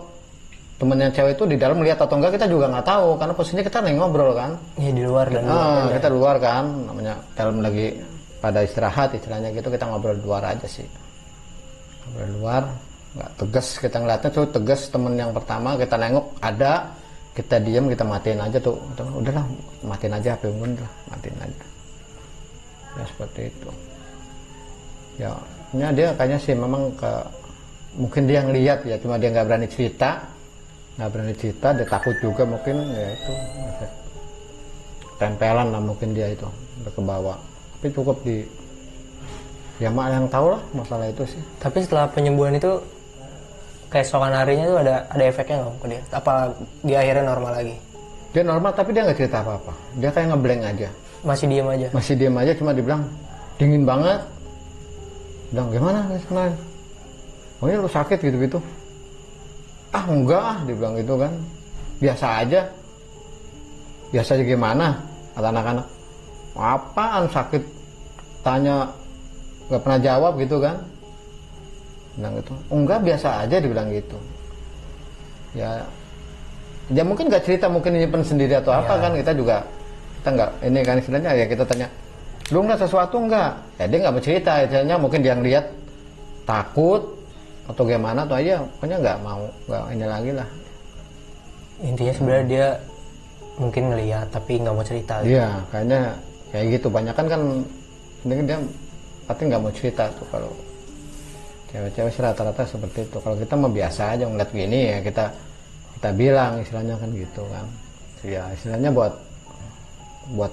temennya cewek itu di dalam melihat atau enggak, kita juga nggak tahu karena posisinya kita lagi ngobrol kan. Iya di luar dan Kita di luar kan, namanya dalam lagi pada istirahat istilahnya gitu, kita ngobrol di luar aja sih. Ngobrol di luar, nggak tegas kita ngeliatnya tuh, tegas temen yang pertama kita nengok ada, kita diam, kita matiin aja tuh. Udahlah matiin aja HP lah, matiin aja. Ya seperti itu. Ya, dia kayaknya sih memang mungkin dia ngeliat ya, cuma dia nggak berani cerita, dia takut juga mungkin, ya itu tempelan lah mungkin dia itu udah ke bawah. Tapi cukup ya mak yang tahu lah masalah itu sih. Tapi setelah penyembuhan itu keesokan harinya tuh ada efeknya nggak ke dia? Apa dia akhirnya normal lagi? Dia normal tapi dia nggak cerita apa-apa. Dia kayak ngeblank aja. Masih diam aja? Cuma dibilang dingin banget. Bilang gimana kemarin? Oh ini lu sakit gitu-gitu? Ah enggak ah, dia bilang gitu kan. Biasa aja. Biasa aja gimana? Kata anak-anak. Apaan sakit? Tanya nggak pernah jawab gitu kan? Bilang gitu. Oh, enggak biasa aja, dibilang gitu. Ya mungkin nggak cerita, mungkin nyimpen sendiri atau apa kan, kita nggak ini kan istilahnya ya, kita tanya lu nggak sesuatu nggak, ya dia nggak mau cerita, istilahnya mungkin dia ngeliat takut atau gimana atau aja, pokoknya nggak ini lagi lah. Intinya sebenarnya dia mungkin ngeliat tapi nggak mau cerita. Iya kayaknya kayak gitu, banyak kan dia pasti nggak mau cerita tuh. Kalau cewek-cewek sih rata-rata seperti itu. Kalau kita mah biasa aja ngeliat gini ya, kita bilang istilahnya kan gitu kan. Ya istilahnya buat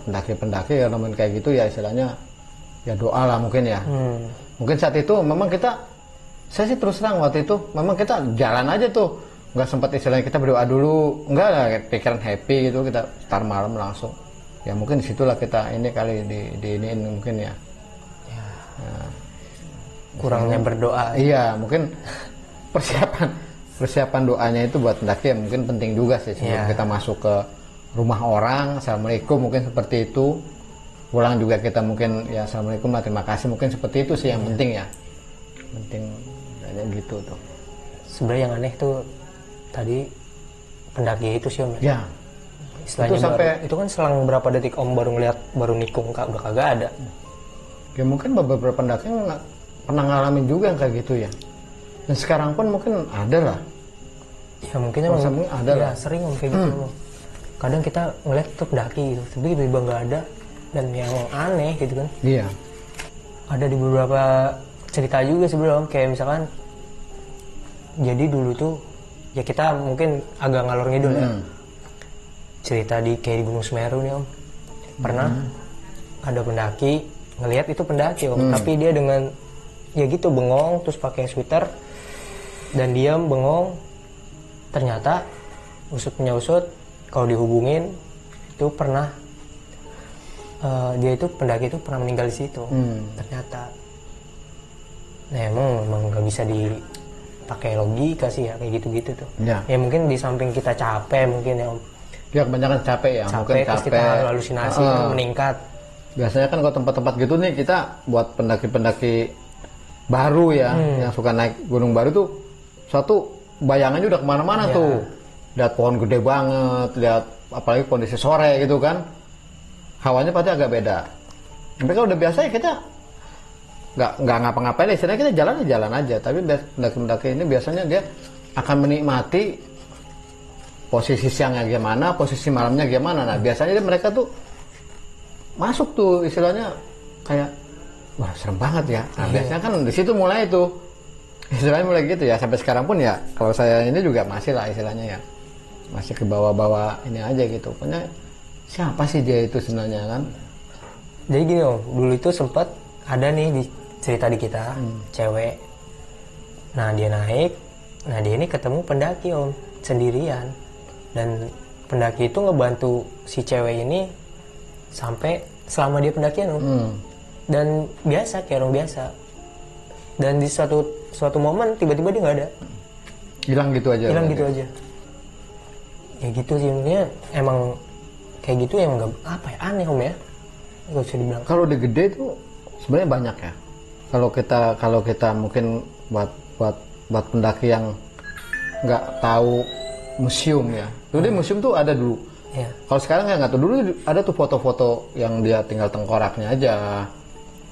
pendaki-pendaki ya namanya kayak gitu ya, istilahnya ya doa lah mungkin ya. Mungkin saat itu memang saya sih terus terang waktu itu memang kita jalan aja tuh, nggak sempat istilahnya kita berdoa dulu, enggak lah, pikiran happy gitu, kita start malam langsung. Ya mungkin disitulah kita ini kali diiniin mungkin ya. Kurangnya berdoa. Iya mungkin persiapan doanya itu buat pendaki ya mungkin penting juga sih sebelum kita masuk ke rumah orang. Assalamualaikum mungkin seperti itu, pulang juga kita mungkin ya assalamualaikum lah, terima kasih, mungkin seperti itu sih yang penting ya, penting kayak gitu tuh. Sebenarnya yang aneh tuh tadi pendaki itu sih Om ya. Istilahnya itu sampai itu kan selang berapa detik Om baru ngeliat, baru nikung udah kagak ada. Ya mungkin beberapa pendaki nggak pernah ngalamin juga yang kayak gitu ya, dan sekarang pun mungkin ada lah ya, mungkin ada ya, lah sering Om kayak gitu. Kadang kita ngeliat tuh pendaki gitu tapi tiba-tiba nggak ada, dan yang aneh gitu kan. Iya, ada di beberapa cerita juga sebelum, kayak misalkan jadi dulu tuh ya kita mungkin agak ngalor ngidul ya, cerita kayak di Gunung Semeru nih Om, pernah ada pendaki ngelihat itu pendaki Om, tapi dia dengan ya gitu bengong terus pakai sweater dan diam bengong. Ternyata usutnya usut, kalau dihubungin itu pernah dia itu pendaki itu pernah meninggal di situ. Ternyata nah emang nggak bisa dipakai logika sih ya kayak gitu tuh ya. Mungkin di samping kita capek mungkin ya Om ya, kebanyakan capek ya, mungkin terus kita halusinasi meningkat. Biasanya kan kalau tempat-tempat gitu nih, kita buat pendaki-pendaki baru ya, yang suka naik gunung baru tuh, suatu bayangannya udah kemana-mana tuh. Lihat pohon gede banget, lihat apalagi kondisi sore gitu kan, hawanya pasti agak beda. Tapi kalau udah biasa ya kita nggak ngapa-ngapain, istilahnya kita jalan aja. Tapi pendaki-pendaki ini biasanya dia akan menikmati posisi siangnya gimana, posisi malamnya gimana. Nah biasanya mereka tuh masuk tuh istilahnya kayak wah serem banget ya. Nah, biasanya kan di situ mulai tuh istilahnya mulai gitu ya. Sampai sekarang pun ya kalau saya ini juga masih lah istilahnya ya, masih ke bawah-bawah ini aja gitu. Pokoknya siapa sih dia itu sebenarnya kan. Jadi gini om, dulu itu sempat ada nih di cerita di kita cewek. Nah dia naik, nah dia ini ketemu pendaki om sendirian, dan pendaki itu ngebantu si cewek ini sampai selama dia pendakian om. Dan biasa kayak orang biasa. Dan di suatu momen tiba-tiba dia nggak ada. Hilang gitu aja. Hilang gitu aja. Ya gitu sih, maksudnya emang kayak gitu emang nggak apa ya, aneh om ya. Gak bisa dibilang. Kalau di gede tuh sebenarnya banyak ya. Kalau kita mungkin buat pendaki yang nggak tahu museum ya. Dulu museum tuh ada dulu. Iya. Kalau sekarang ya nggak tahu. Dulu ada tuh foto-foto yang dia tinggal tengkoraknya aja,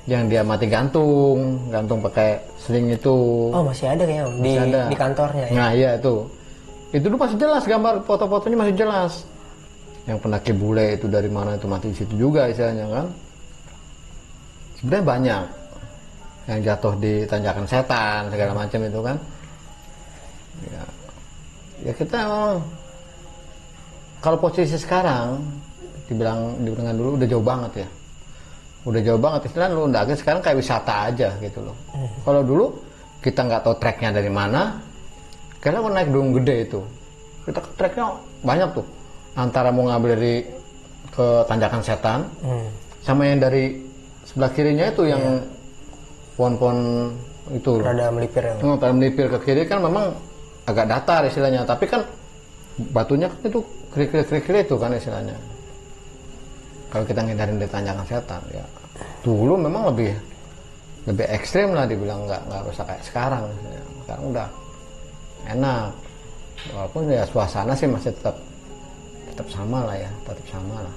yang dia mati gantung pakai seling itu. Oh masih ada kayaknya om di kantornya ya. Nah iya itu dulu masih jelas, gambar foto-fotonya masih jelas. Yang pendaki bule itu dari mana itu mati di situ juga istilahnya kan. Sebenarnya banyak yang jatuh di tanjakan setan segala macam itu kan. Ya kita kalau posisi sekarang dibilang dulu udah jauh banget ya. Udah jauh banget istilahnya, lu ndaki sekarang kayak wisata aja gitu loh. Kalau dulu kita nggak tahu treknya dari mana, karena mau naik Gunung Gede itu, kita treknya banyak tuh. Antara mau ngambil dari ke tanjakan setan, sama yang dari sebelah kirinya itu yang pohon-pohon itu. Rada melipir ya. Rada melipir ke kiri kan memang agak datar istilahnya, tapi kan batunya kan itu kerikil itu kan istilahnya. Kalau kita ngindarin dari tanjakan setan ya, dulu memang lebih ekstrim lah dibilang, nggak usah kayak sekarang. Sekarang udah enak, walaupun ya suasana sih masih tetap sama lah ya, tetap sama lah.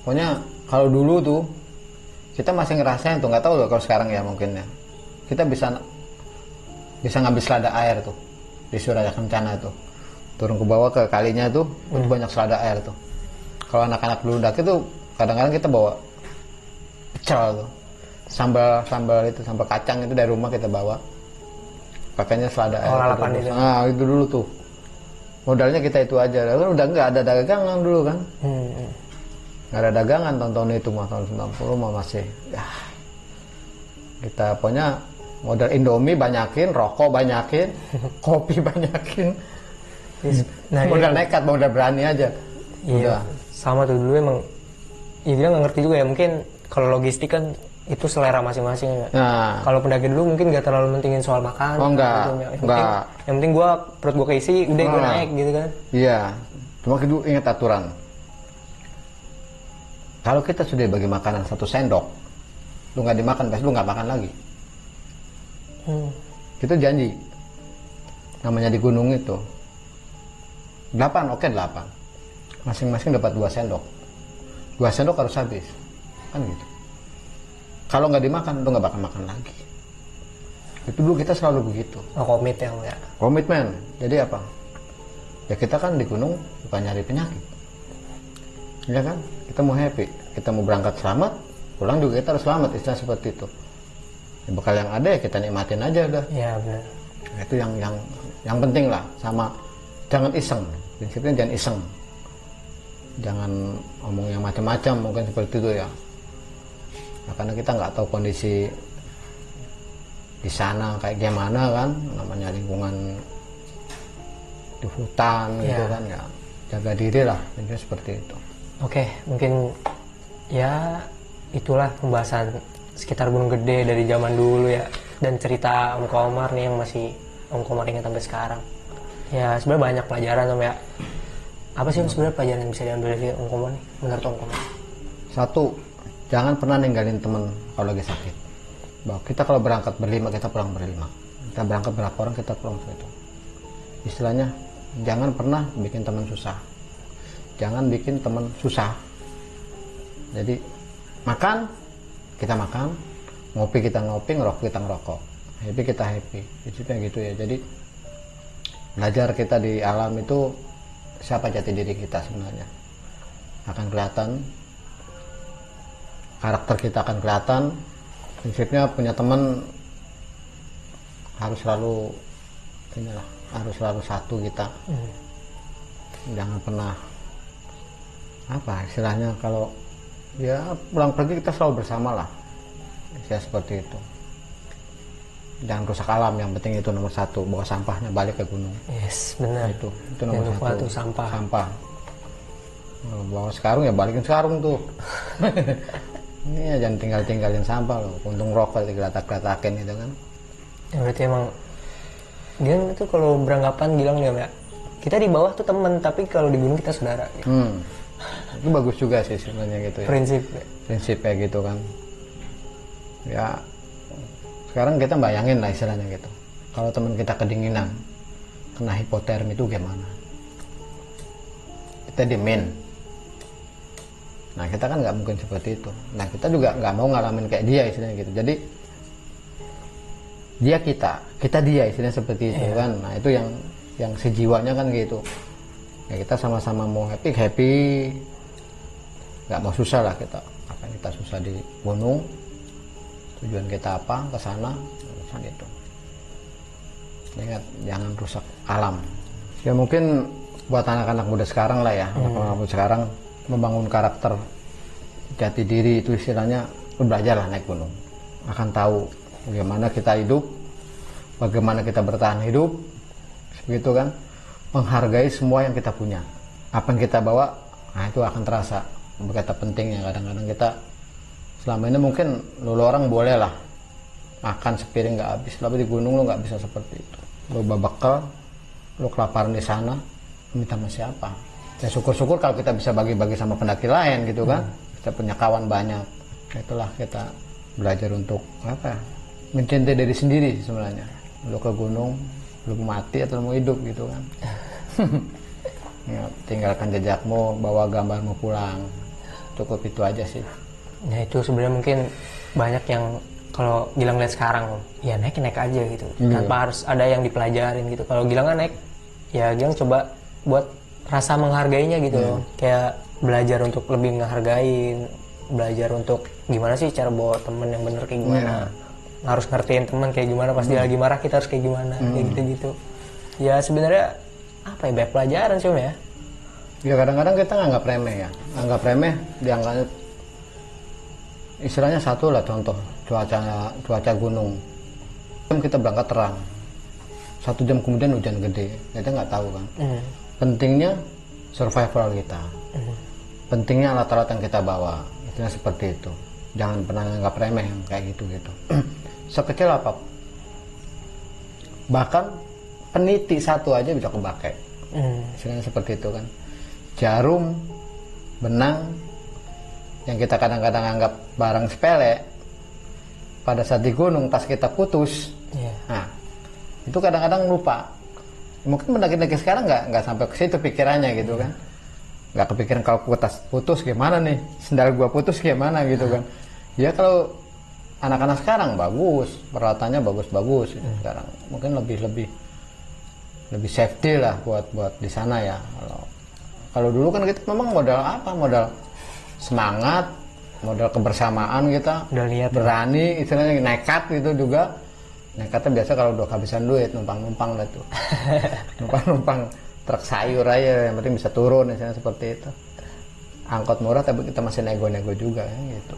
Pokoknya kalau dulu tuh kita masih ngerasain tuh, nggak tahu loh kalau sekarang ya mungkin ya, kita bisa ngambil selada air tuh di Suraya Kencana itu, turun ke bawah ke kalinya tuh, itu banyak selada air tuh. Kalau anak-anak dulu daki tuh kadang-kadang kita bawa pecel tuh, sambal kacang itu dari rumah kita bawa, pakainya selada air. Itu. Nah itu dulu tuh modalnya kita itu aja, kan udah nggak ada dagangan dulu kan. Nggak ada dagangan tahun itu mah, tahun 90 mah masih ya kita pokoknya modal Indomie banyakin, rokok banyakin, kopi banyakin. Nah, modal nekat, modal berani aja. Iya. Udah. Sama tuh dulu emang ya dia nggak ngerti juga ya, mungkin kalau logistik kan itu selera masing-masing ya. Nah, kalau pendaki dulu mungkin nggak terlalu mentingin soal makan. Oh enggak, gitu. Yang penting perut gua keisi, udah gua naik gitu kan. Iya, cuma kita ingat aturan. Kalau kita sudah bagi makanan 1 sendok, lu nggak dimakan, lu nggak makan lagi. Kita janji, namanya di gunung itu 8, oke 8. Masing-masing dapat 2 sendok. 2 sendok harus habis, kan gitu. Kalau nggak dimakan, lu nggak bakal makan lagi. Itu dulu kita selalu begitu. Komit ya, ya. Komitmen. Jadi apa? Ya kita kan di gunung bukan nyari penyakit, ya kan? Kita mau happy, kita mau berangkat selamat, pulang juga kita harus selamat, istilah seperti itu. Ya, bekal yang ada ya kita nikmatin aja udah. Iya benar. Itu yang penting lah, sama jangan iseng. Prinsipnya jangan iseng. Jangan ngomong yang macam-macam, mungkin seperti itu ya. Nah, karena kita nggak tahu kondisi di sana kayak gimana kan, namanya lingkungan di hutan gitu kan ya. Jaga diri lah, intinya seperti itu. Oke, mungkin ya itulah pembahasan sekitar Gunung Gede dari zaman dulu ya, dan cerita Om Komar nih yang masih Om Komar ingat sampai sekarang. Ya sebenarnya banyak pelajaran Om ya. Apa sih sebenarnya pelajaran yang bisa diambil dari Om Komar nih menurut Om Komar? 1, jangan pernah ninggalin teman kalau lagi sakit. Bahwa kita kalau berangkat berlima, kita pulang berlima. Kita berangkat berapa orang, kita pulang begitu. Istilahnya jangan pernah bikin teman susah. Jangan bikin teman susah. Jadi makan, kita makan, ngopi kita ngopi, ngerokok kita ngerokok, happy kita happy. Prinsipnya gitu ya. Jadi belajar kita di alam itu siapa jati diri kita sebenarnya akan kelihatan, karakter kita akan kelihatan. Prinsipnya punya teman harus selalu harus selalu satu kita. Jangan pernah apa istilahnya, kalau ya pulang pergi kita selalu bersama lah, ya seperti itu. Jangan rusak alam, yang penting itu nomor satu, bawa sampahnya balik ke gunung. Yes, benar. Itu nomor Jangan lupa satu. tuh sampah. Kalau bawa sekarung ya balikin sekarung tuh. Ini ya jangan tinggalin sampah loh. Untung rokok digeletak-geletakin gitu kan. Ya, berarti emang dia itu kalau beranggapan bilang dia ya, kita di bawah tuh teman, tapi kalau di gunung kita saudara. Gitu. Itu bagus juga sih sebenarnya gitu ya. Prinsip kayak gitu kan. Ya sekarang kita bayangin lah istilahnya gitu. Kalau teman kita kedinginan, kena hipotermi itu gimana? Kita diemin. Nah kita kan nggak mungkin seperti itu. Nah kita juga nggak mau ngalamin kayak dia istilahnya gitu. Jadi dia kita dia istilahnya seperti itu kan. Nah itu yang sejiwanya kan gitu. Ya kita sama-sama mau happy, nggak mau susah lah kita. Apa yang kita susah di gunung, tujuan kita apa, ke sana gitu. Ingat jangan rusak alam. Ya mungkin buat anak-anak muda sekarang lah ya, anak-anak muda sekarang membangun karakter jati diri itu istilahnya, belajar lah naik gunung, akan tahu bagaimana kita hidup, bagaimana kita bertahan hidup, begitu kan, menghargai semua yang kita punya, apa yang kita bawa, nah itu akan terasa berkata pentingnya. Kadang-kadang kita selama ini mungkin lu orang boleh lah makan sepiring nggak habis, tapi di gunung lu nggak bisa seperti itu. Lu babakal, lu kelaparan di sana, minta sama siapa? Ya syukur-syukur kalau kita bisa bagi-bagi sama pendaki lain gitu kan. Kita punya kawan banyak. Itulah kita belajar untuk apa? Mencintai diri sendiri sebenarnya. Lu ke gunung, lu mau mati atau lu mau hidup gitu kan. Ya, tinggalkan jejakmu, bawa gambarmu pulang. Cukup itu aja sih. Ya itu sebenarnya mungkin banyak yang kalau Gilang lihat sekarang, ya naik aja gitu, tanpa harus ada yang dipelajarin gitu. Kalau Gilang kan naik, ya Gilang coba buat rasa menghargainya gitu loh. Kayak belajar untuk lebih ngehargain, belajar untuk gimana sih cara bawa temen yang bener kayak gimana, harus ngertiin temen kayak gimana, pas dia lagi marah kita harus kayak gimana, kayak gitu-gitu. Ya sebenarnya apa ya, banyak pelajaran sih ya. Ya kadang-kadang kita nganggap remeh ya, anggap remeh, dianggap istilahnya satu lah contoh cuaca gunung. Kita berangkat terang, 1 jam kemudian hujan gede, kita nggak tahu kan. Pentingnya survival kita, pentingnya alat-alat yang kita bawa, istilahnya seperti itu. Jangan pernah nganggap remeh yang kayak gitu. Sekecil apa, bahkan peniti satu aja bisa kepakai, istilahnya seperti itu kan. Jarum, benang yang kita kadang-kadang anggap barang sepele, pada saat di gunung tas kita putus, nah itu kadang-kadang lupa. Mungkin pendaki-pendaki sekarang nggak sampai ke situ pikirannya gitu kan, nggak kepikiran kalau tas putus gimana nih, sendal gua putus gimana gitu kan. Ya kalau anak-anak sekarang bagus, peralatannya bagus gitu. Sekarang mungkin lebih safety lah buat di sana ya. Kalau dulu kan kita memang modal apa, modal semangat, modal kebersamaan kita, udah lihat berani, istilahnya nekat itu juga. Nekatnya biasa kalau udah kehabisan duit numpang lah tuh. numpang truk sayur aja, yang penting bisa turun, istilahnya seperti itu. Angkot murah tapi kita masih nego-nego juga ya, gitu.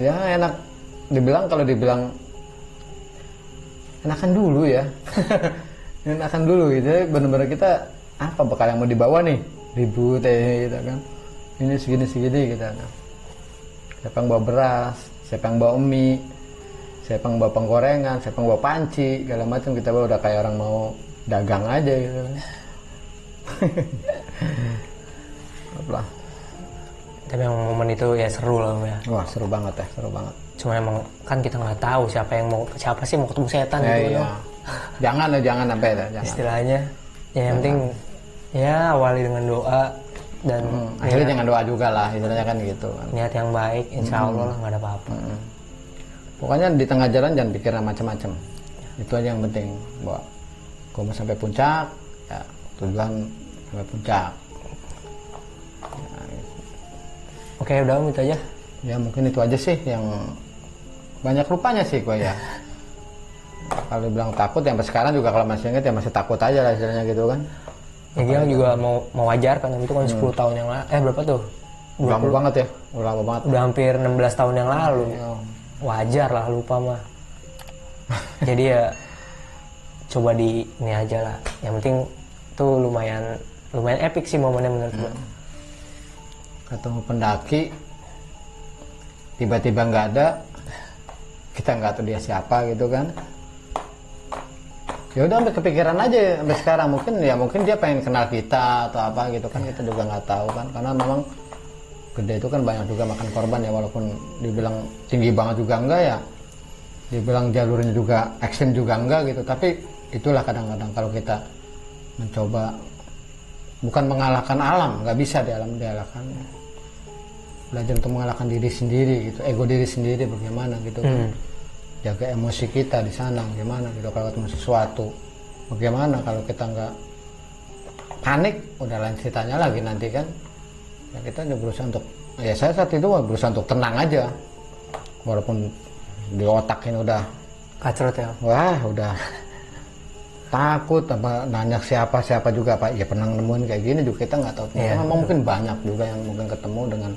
Ya enak dibilang, kalau dibilang enakan dulu ya. Enakan dulu gitu, bener-bener kita apa bekal yang mau dibawa nih, ribut gitu kan, ini segini gitu kan. Siapa yang bawa beras, siapa yang bawa mie, siapa yang bawa penggorengan, siapa yang bawa panci, segala macam kita bawa, udah kayak orang mau dagang aja gitu kan. Apalah. Tapi yang momen itu ya seru lah ya. Wah seru banget ya, seru banget. Cuma emang kan kita nggak tahu siapa sih mau ketemu setan gitu. Iya. Jangan sampai dah, jangan. Istilahnya ya yang penting ya awali dengan doa dan akhirnya jangan doa juga lah, istilahnya kan gitu kan. Niat yang baik, insya Allah lah nggak ada apa-apa. Pokoknya di tengah jalan jangan pikiran macam-macam. Itu aja yang penting, bahwa gue mau sampai puncak, ya tujuan sampai puncak. Ya, gitu. Oke, udah itu aja. Ya mungkin itu aja sih, yang banyak rupanya sih gue ya. Kalau bilang takut ya sampai sekarang juga, kalau masih inget ya masih takut aja lah istilahnya gitu kan. Ya Gilang juga mau wajar kan, itu kan 10 tahun yang lalu. Berapa tuh? Lama banget ya, lama banget. Udah hampir 16 tahun yang lalu. Ya. Wajar lah lupa mah. Jadi ya coba di ini aja lah. Yang penting tuh lumayan epic sih momennya menurut gue. Ketemu pendaki tiba-tiba nggak ada, kita nggak tahu dia siapa gitu kan. Ya udah sampai kepikiran aja sampai sekarang, mungkin dia pengen kenal kita atau apa gitu kan, kita juga nggak tahu kan, karena memang Gede itu kan banyak juga makan korban ya, walaupun dibilang tinggi banget juga enggak ya, dibilang jalurnya juga action juga enggak gitu, tapi itulah kadang-kadang kalau kita mencoba bukan mengalahkan alam, nggak bisa di alam dialahkan, belajar untuk mengalahkan diri sendiri gitu, ego diri sendiri bagaimana gitu kan. Jaga emosi kita di sana gimana gitu, kalau ketemu sesuatu bagaimana, kalau kita nggak panik udah lain ceritanya lagi nanti kan. Ya kita udah berusaha untuk, ya saya saat itu berusaha untuk tenang aja, walaupun di otak ini udah Kacrot ya. wah udah takut apa, nanya siapa juga Pak, ya pernah nemuin kayak gini juga kita nggak tahu. Memang mungkin banyak juga yang mungkin ketemu dengan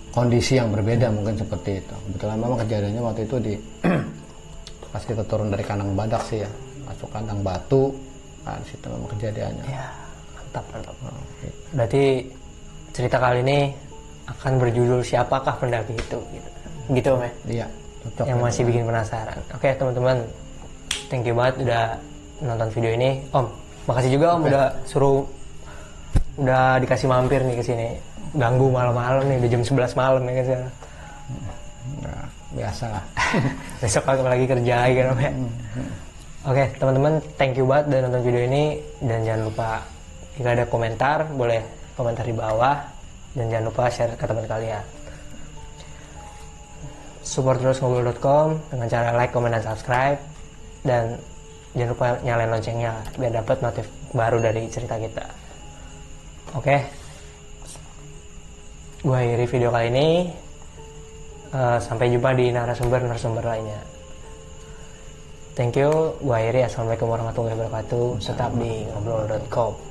kondisi yang berbeda mungkin seperti itu. Kebetulan memang kejadiannya waktu itu di pas kita turun dari kandang badak sih ya, masuk kandang batu, nah situ memang kejadiannya. Ya, mantap. Berarti cerita kali ini akan berjudul Siapakah Pendaki Itu gitu Om ya? Iya, cocok. Yang masih bikin penasaran. Oke teman-teman, thank you banget udah nonton video ini. Om, makasih juga Om udah dikasih mampir nih ke sini. Ganggu malam-malam nih, udah jam 11 malam ya kan sekarang. Nah, biasa lah. Besok aku lagi kerja lagi kan Om ya. Oke teman-teman, thank you banget udah nonton video ini, dan jangan lupa jika ada komentar boleh komentar di bawah, dan jangan lupa share ke teman kalian. Support terus ngobrol.com dengan cara like, comment, dan subscribe, dan jangan lupa nyalain loncengnya biar dapat notif baru dari cerita kita. Oke, gue akhiri video kali ini. Sampai jumpa di narasumber lainnya. Thank you, gue akhiri. Assalamualaikum warahmatullahi wabarakatuh. Tetap di ngobrol.com.